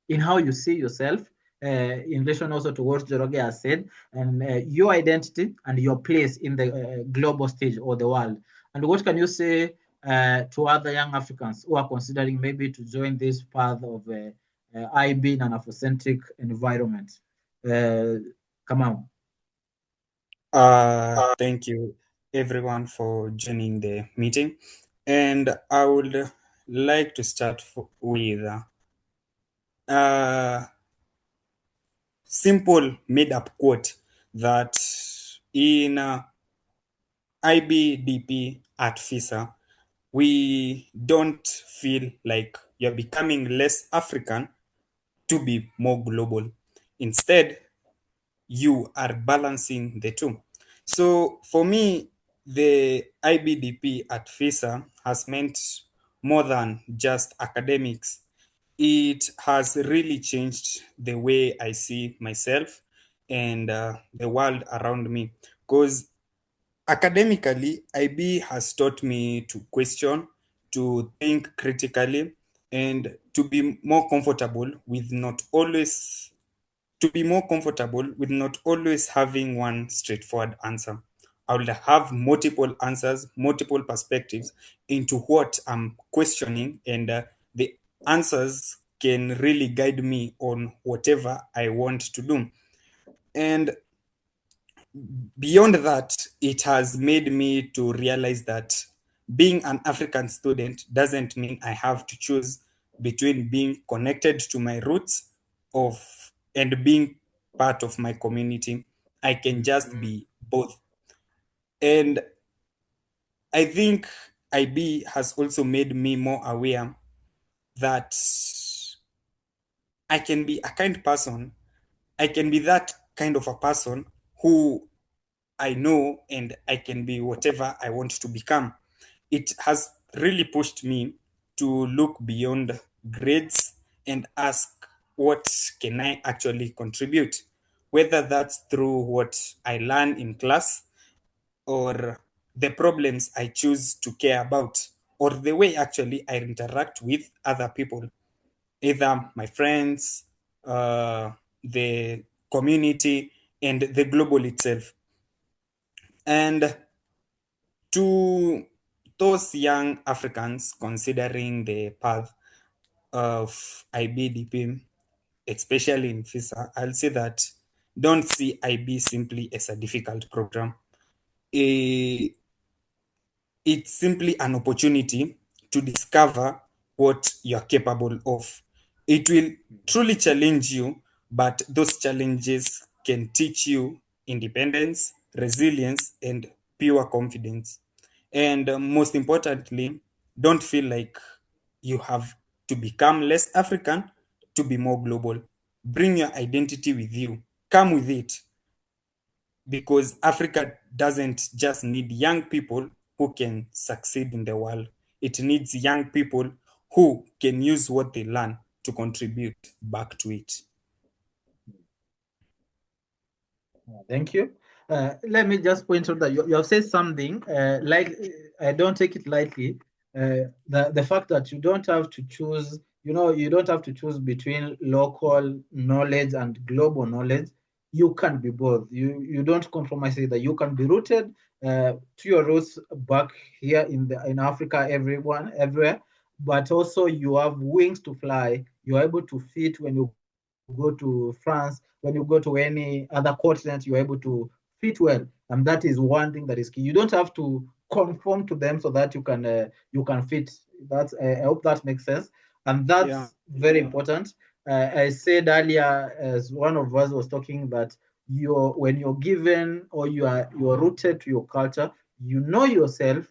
in how you see yourself, in relation also to what Joroge has said, and your identity and your place in the global stage or the world. And what can you say to other young Africans who are considering maybe to join this path of IB in an Afrocentric environment? Come on. Thank you everyone for joining the meeting. And I would like to start with simple made-up quote that in IBDP at FISA, we don't feel like you're becoming less African to be more global. Instead, you are balancing the two. So for me, the IBDP at FISA has meant more than just academics. It has really changed the way I see myself and the world around me. Because academically, IB has taught me to question, to think critically, and to be more comfortable with not always having one straightforward answer. I will have multiple answers, multiple perspectives into what I'm questioning, and the answers can really guide me on whatever I want to do. And beyond that, it has made me to realize that being an African student doesn't mean I have to choose between being connected to my roots of and being part of my community. I can just be both. And I think IB has also made me more aware that I can be a kind person. I can be that kind of a person who I know, and I can be whatever I want to become. It has really pushed me to look beyond grades and ask, what can I actually contribute? Whether that's through what I learn in class, or the problems I choose to care about, or the way actually I interact with other people, either my friends, the community, and the global itself. And to those young Africans considering the path of IBDP, especially in FISA, I'll say that don't see IB simply as a difficult program. It's simply an opportunity to discover what you're capable of. It will truly challenge you, but those challenges can teach you independence, resilience, and pure confidence. And most importantly, don't feel like you have to become less African to be more global. Bring your identity with you, come with it, because Africa doesn't just need young people who can succeed in the world. It needs young people who can use what they learn to contribute back to it. Thank you. Let me just point out that you have said something, I don't take it lightly. The fact that you don't have to choose, you don't have to choose between local knowledge and global knowledge. You can be both. You don't compromise either. You can be rooted to your roots back here in Africa, everywhere, but also you have wings to fly. You're able to fit when you go to France, when you go to any other continent, you're able to fit well. And that is one thing that is key. You don't have to conform to them so that you can fit. That's I hope that makes sense. And that's very important. I said earlier, as one of us was talking, that when you're given or you're rooted to your culture, you know yourself,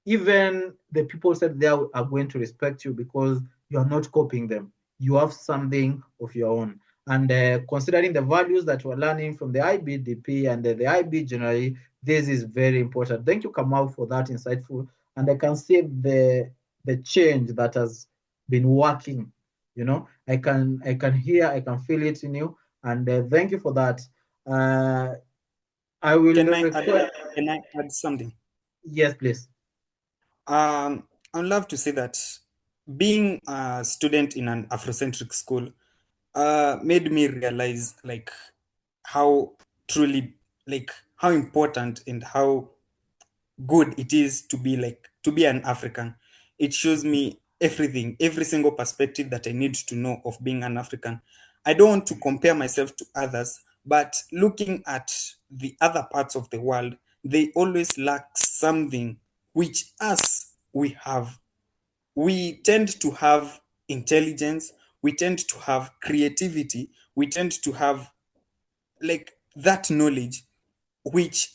even the people said they are going to respect you because you're not copying them. You have something of your own. And considering the values that we're learning from the IBDP and the IB generally, this is very important. Thank you, Kamau, for that insightful. And I can see the change that has been working. I can hear, I can feel it in you. And thank you for that. I will. Can I add something? Yes, please. I'd love to say that being a student in an Afrocentric school made me realize how truly how important and how good it is to be an African. It shows me everything, every single perspective that I need to know of being an African. I don't want to compare myself to others, but looking at the other parts of the world, they always lack something which we have. We tend to have intelligence, we tend to have creativity, we tend to have like that knowledge which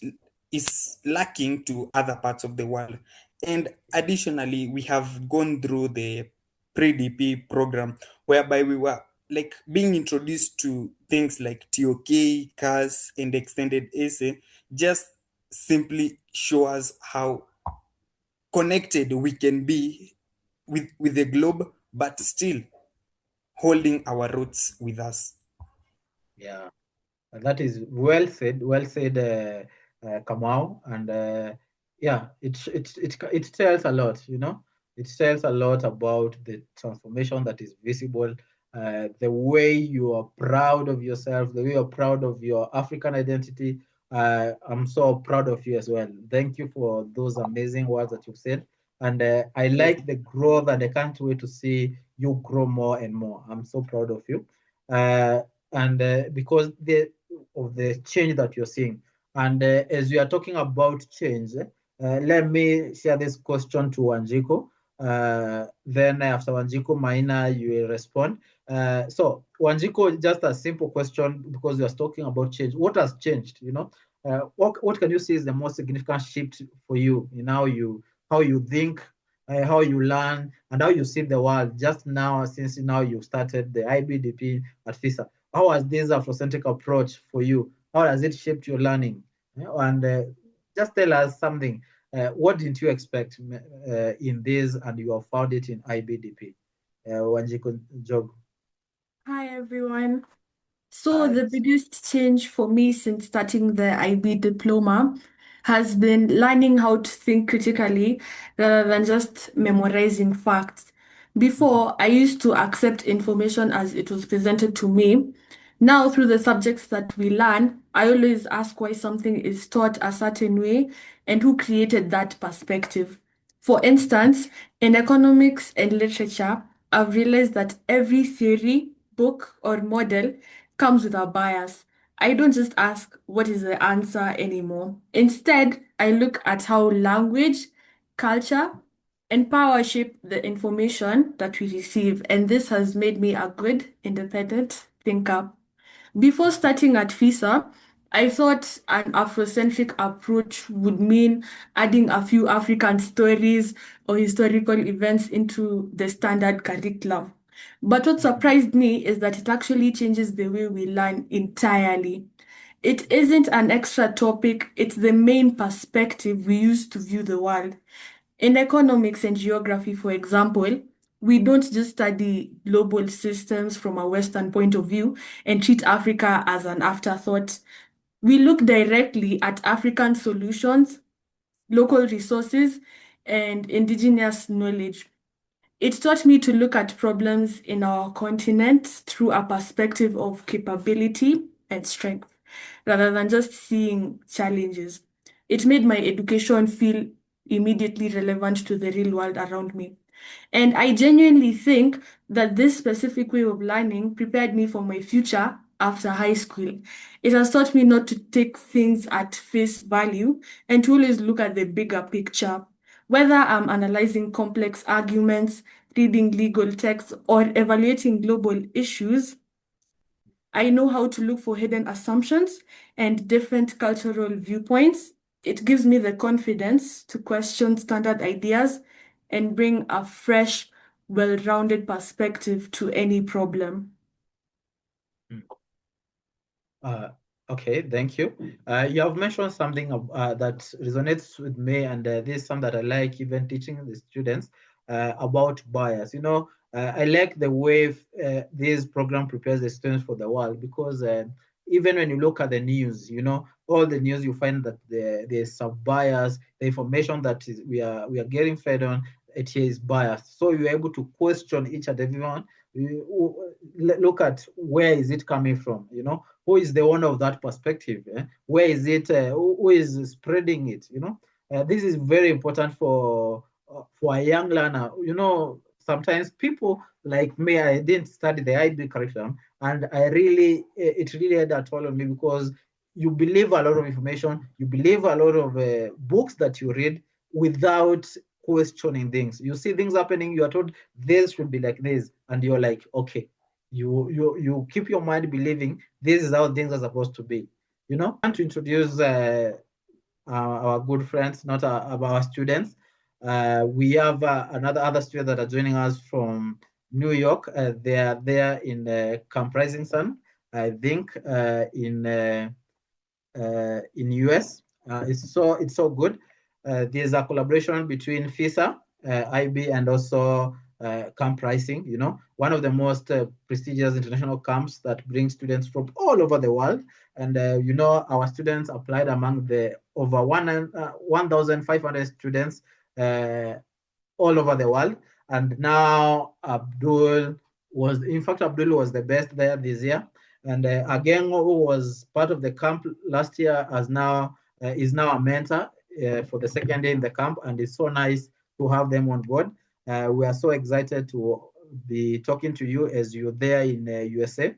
is lacking to other parts of the world. And additionally, we have gone through the pre-DP program whereby we were like being introduced to things like TOK, CAS, and extended essay, just simply show us how connected we can be with the globe, but still holding our roots with us. Yeah. That is well said, Kamau, and yeah, it tells a lot, you know. It tells a lot about the transformation that is visible, the way you are proud of yourself, the way you're proud of your African identity. I'm so proud of you as well. Thank you for those amazing words that you've said, and I like the growth, and I can't wait to see you grow more and more. I'm so proud of you. And because of the change that you're seeing. And as we are talking about change, let me share this question to Wanjiko. Then after Wanjiko, Maina, you will respond. So Wanjiko, just a simple question because we are talking about change. What has changed? You know, what can you see is the most significant shift for you in how you think, how you learn, and how you see the world just now since now you started the IBDP at FISA? How has this Afrocentric approach for you? How has it shaped your learning? And just tell us something. What didn't you expect in this, and you have found it in IBDP? Wanjiko Jog. Hi, everyone. So the biggest change for me since starting the IB diploma has been learning how to think critically rather than just memorizing facts. Before, I used to accept information as it was presented to me. Now, through the subjects that we learn, I always ask why something is taught a certain way and who created that perspective. For instance, in economics and literature, I've realized that every theory, book, or model comes with a bias. I don't just ask what is the answer anymore. Instead, I look at how language, culture, and power shape the information that we receive, and this has made me a good, independent thinker. Before starting at FISA, I thought an Afrocentric approach would mean adding a few African stories or historical events into the standard curriculum. But what surprised me is that it actually changes the way we learn entirely. It isn't an extra topic, it's the main perspective we use to view the world. In economics and geography, for example, we don't just study global systems from a Western point of view and treat Africa as an afterthought. We look directly at African solutions, local resources, and indigenous knowledge. It taught me to look at problems in our continent through a perspective of capability and strength, rather than just seeing challenges. It made my education feel immediately relevant to the real world around me. And I genuinely think that this specific way of learning prepared me for my future after high school. It has taught me not to take things at face value and to always look at the bigger picture. Whether I'm analyzing complex arguments, reading legal texts, or evaluating global issues, I know how to look for hidden assumptions and different cultural viewpoints. It gives me the confidence to question standard ideas and bring a fresh, well-rounded perspective to any problem. Okay, thank you. You have mentioned something that resonates with me, and this is something that I like even teaching the students about bias. You know, I like the way this program prepares the students for the world, because even when you look at the news, you know, all the news, you find that there's some bias. The information that we are getting fed on, it is biased. So you're able to question each and every one. Look at where is it coming from, you know, who is the owner of that perspective, where is it, who is spreading it, you know. This is very important for a young learner. You know, sometimes people like me, I didn't study the IB curriculum, and it really had a toll on me, because you believe a lot of information, you believe a lot of books that you read without questioning things. You see things happening, you are told this should be like this, and you're like, okay, you keep your mind believing this is how things are supposed to be. You know, I want to introduce our good friends, not our students. We have other students that are joining us from New York. They are there in Camp Rising Sun, I think, in US. It's so good. There's a collaboration between FISA IB and also Camp Rising. You know, one of the most prestigious international camps that bring students from all over the world. And you know, our students applied among the over 1,500 students all over the world. And now Abdul was the best there this year. And again, who was part of the camp last year, is now a mentor for the second day in the camp, and it's so nice to have them on board. We are so excited to be talking to you as you're there in USA.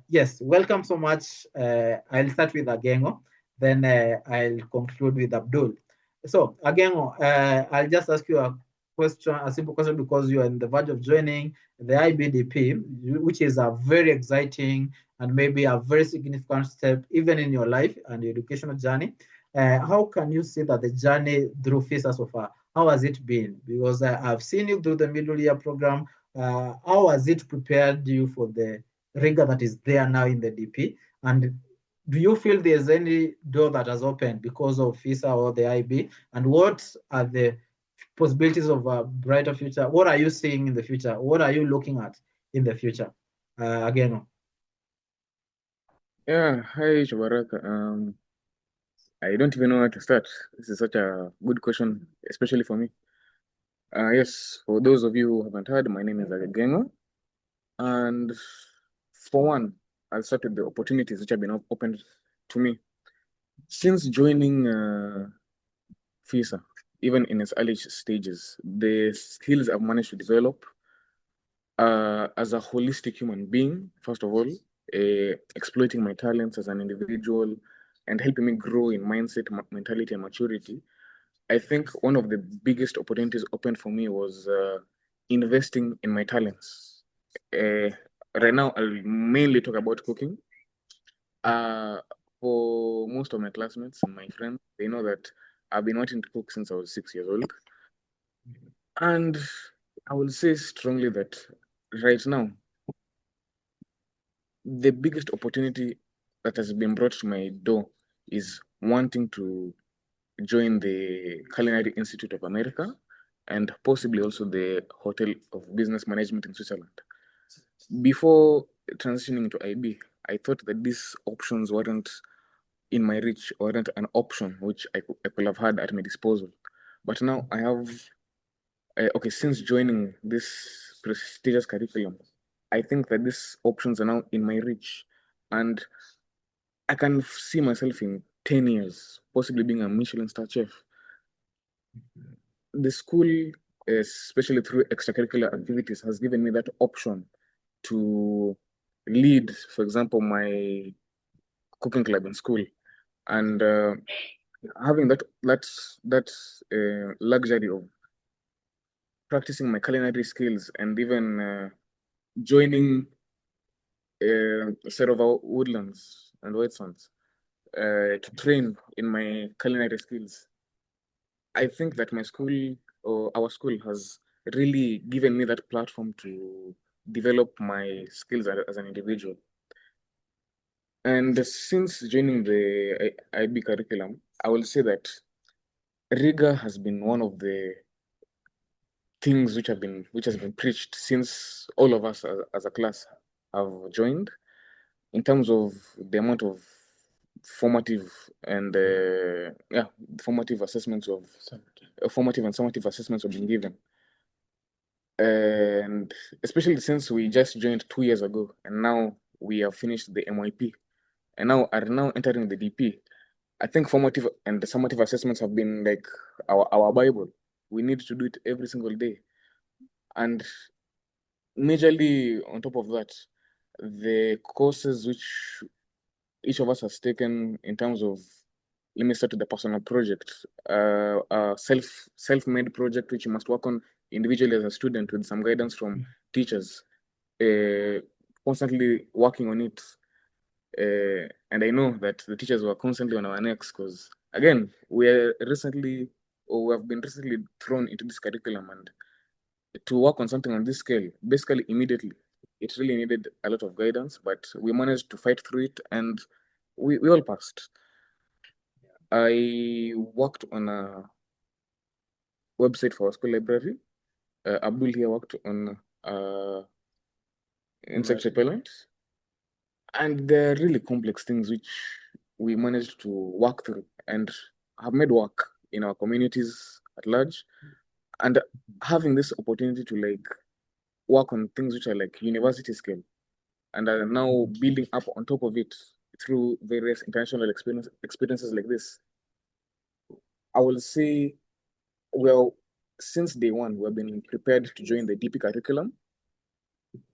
Yes, welcome so much. I'll start with Agengo, then I'll conclude with Abdul. So Agengo, I'll just ask you a simple question, because you are on the verge of joining the IBDP, which is a very exciting and maybe a very significant step even in your life and your educational journey. How can you see that the journey through FISA so far? How has it been? Because I've seen you through the middle year program. How has it prepared you for the rigor that is there now in the DP? And do you feel there's any door that has opened because of FISA or the IB? And what are the possibilities of a brighter future? What are you seeing in the future? What are you looking at in the future? Again. Yeah, hi Shabaraka. I don't even know where to start. This is such a good question, especially for me. Yes, for those of you who haven't heard, my name is Agengo. And for one, I'll start with the opportunities which have been opened to me. Since joining FISA, even in its early stages, the skills I've managed to develop as a holistic human being, first of all, exploiting my talents as an individual and helping me grow in mindset, mentality, and maturity. I think one of the biggest opportunities opened for me was investing in my talents. Right now, I'll mainly talk about cooking. For most of my classmates and my friends, they know that I've been wanting to cook since I was 6 years old. And I will say strongly that right now, the biggest opportunity that has been brought to my door is wanting to join the Culinary Institute of America and possibly also the Hotel of Business Management in Switzerland. Before transitioning to IB, I thought that these options weren't in my reach, or weren't an option which I could have had at my disposal. But now I have, okay, since joining this prestigious curriculum, I think that these options are now in my reach, and I can see myself in 10 years, possibly being a Michelin star chef. The school, especially through extracurricular activities, has given me that option to lead, for example, my cooking club in school, and having that luxury of practicing my culinary skills and even joining a set of our woodlands and white sands to train in my culinary skills. I think that my school, or our school, has really given me that platform to develop my skills as an individual. And since joining the IB curriculum, I will say that rigor has been one of the things which has been preached since all of us as a class have joined, in terms of the amount of formative and formative assessments of formative and summative assessments have been given. And especially since we just joined 2 years ago, and now we have finished the MYP, and now are now entering the DP. I think formative and the summative assessments have been like our Bible. We need to do it every single day. And majorly on top of that, the courses which each of us has taken in terms of, let me start with the personal project, self-made project which you must work on individually as a student with some guidance from teachers. constantly working on it. And I know that the teachers were constantly on our necks because, again, we have been recently thrown into this curriculum, and to work on something on this scale, basically immediately, it really needed a lot of guidance, but we managed to fight through it, and we all passed. I worked on a website for our school library. Abdul here worked on insect repellent. And they're really complex things which we managed to work through and have made work in our communities at large. And having this opportunity to like work on things which are like university scale and are now building up on top of it through various international experiences like this. I will say, well, since day one, we've been prepared to join the DP curriculum.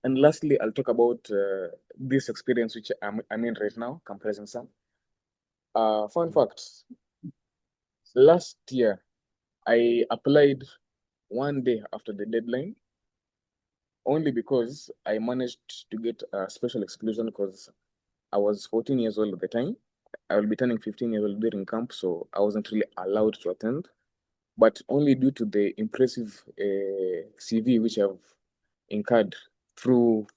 And lastly, I'll talk about this experience which I'm in right now, comprising some. Fun facts. Last year, I applied one day after the deadline, only because I managed to get a special exclusion because I was 14 years old at the time. I will be turning 15 years old during camp, so I wasn't really allowed to attend. But only due to the impressive CV which I've incurred through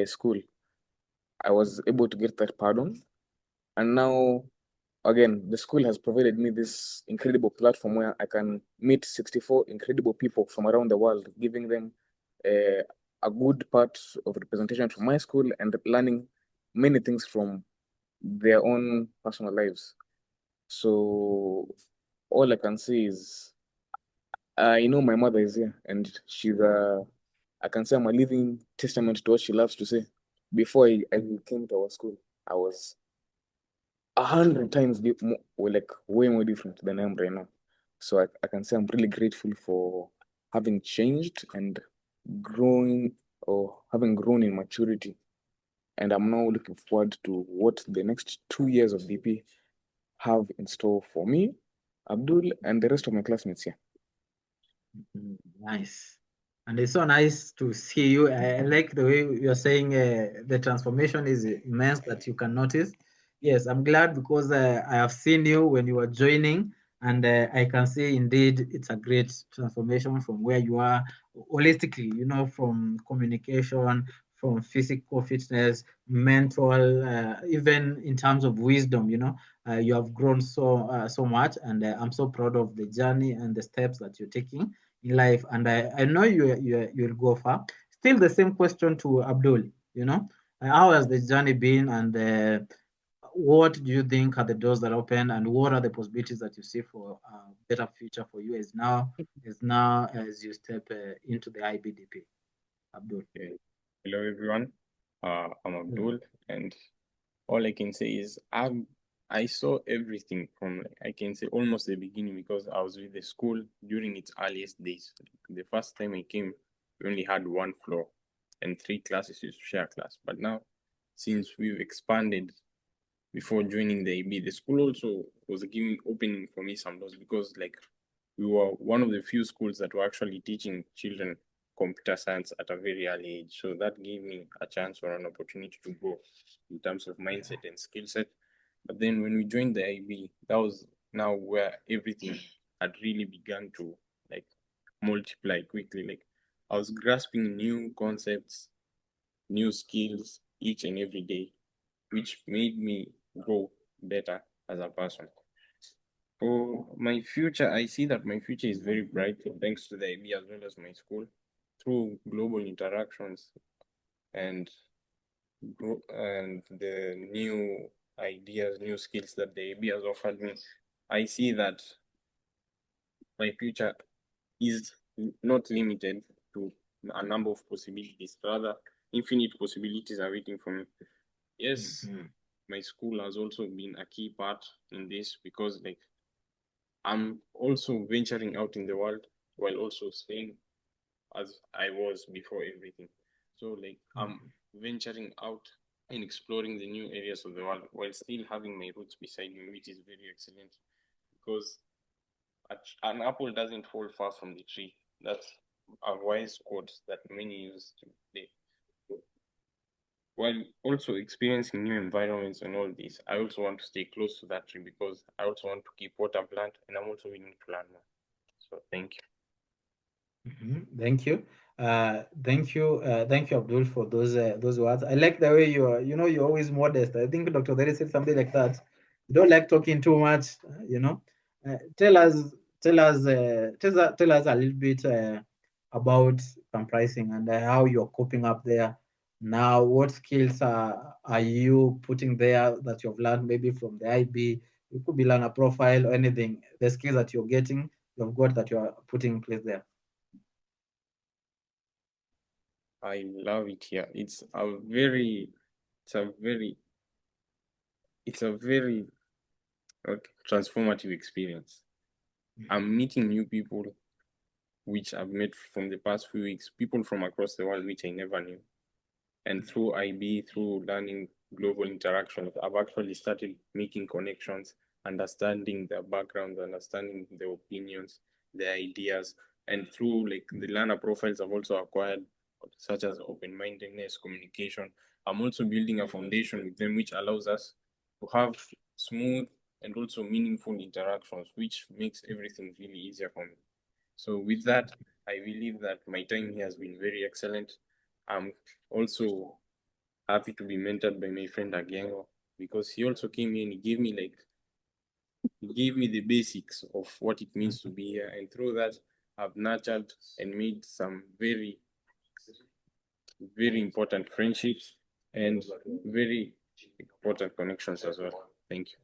school, I was able to get that pardon. And now, again, the school has provided me this incredible platform where I can meet 64 incredible people from around the world, giving them a good part of representation from my school and learning many things from their own personal lives. So all I can say is, I know my mother is here, and she's I can say I'm a living testament to what she loves to say. Before I came to our school, I was 100 times way more different than I am right now. So I can say I'm really grateful for having changed and growing or having grown in maturity. And I'm now looking forward to what the next 2 years of DP have in store for me, Abdul, and the rest of my classmates here. Nice. And it's so nice to see you. I like the way you're saying the transformation is immense that you can notice. Yes, I'm glad because I have seen you when you were joining, and I can see indeed it's a great transformation from where you are holistically, from communication, from physical fitness, mental, even in terms of wisdom, you have grown so much, and I'm so proud of the journey and the steps that you're taking in life, and I know you'll go far. Still, the same question to Abdul. How has the journey been, and what do you think are the doors that open, and what are the possibilities that you see for a better future for you as you step into the IBDP? Abdul. Hello, everyone. I'm Abdul, and all I can say is I saw everything from, I can say, almost the beginning, because I was with the school during its earliest days. The first time I came, we only had one floor and 3 classes used to share a class. But now, since we've expanded before joining the IB, the school also was opening for me some doors, because we were one of the few schools that were actually teaching children computer science at a very early age. So that gave me a chance or an opportunity to grow in terms of mindset and skill set. But then when we joined the IB, that was now where everything had really begun to multiply quickly. I was grasping new concepts, new skills each and every day, which made me grow better as a person. For my future, I see that my future is very bright, thanks to the IB as well as my school, through global interactions and the new ideas, new skills that the IB has offered me. I see that my future is not limited to a number of possibilities, rather infinite possibilities are waiting for me. Yes, my school has also been a key part in this, because I'm also venturing out in the world while also staying as I was before everything. So I'm venturing out and exploring the new areas of the world while still having my roots beside me, which is very excellent, because an apple doesn't fall far from the tree. That's a wise quote that many use today. while also experiencing new environments and all this, I also want to stay close to that tree because I also want to keep what I've learned, and I'm also willing to learn more. So thank you. Thank you. Thank you, Abdul, for those words. I like the way you're always modest. I think Dr. Dari said something like that. You don't like talking too much, Tell us a little bit about comprising and how you're coping up there. Now, what skills are you putting there that you've learned maybe from the IB? It could be learner profile or anything. The skills that you've got that you are putting in place there. I love it here. It's a very transformative experience. I'm meeting new people, which I've met from the past few weeks, people from across the world, which I never knew. And through IB, through learning global interactions, I've actually started making connections, understanding their backgrounds, understanding their opinions, their ideas. And through like the learner profiles I've also acquired, such as open-mindedness, communication, I'm also building a foundation with them, which allows us to have smooth and also meaningful interactions, which makes everything really easier for me. So with that, I believe that my time here has been very excellent. I'm also happy to be mentored by my friend Agengo, because he also came here and he gave me the basics of what it means to be here. And through that, I've nurtured and made some very, very important friendships and very important connections as well. Thank you.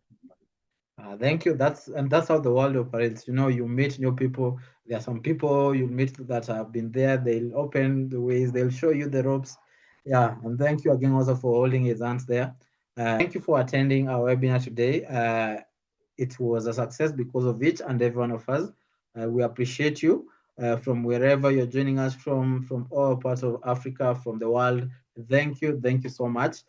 Thank you. That's how the world operates. You meet new people. There are some people you meet that have been there. They'll open the ways. They'll show you the ropes. Yeah, and thank you again also for holding his hands there. Thank you for attending our webinar today. It was a success because of each and every one of us. We appreciate you from wherever you're joining us from all parts of Africa, from the world. Thank you so much.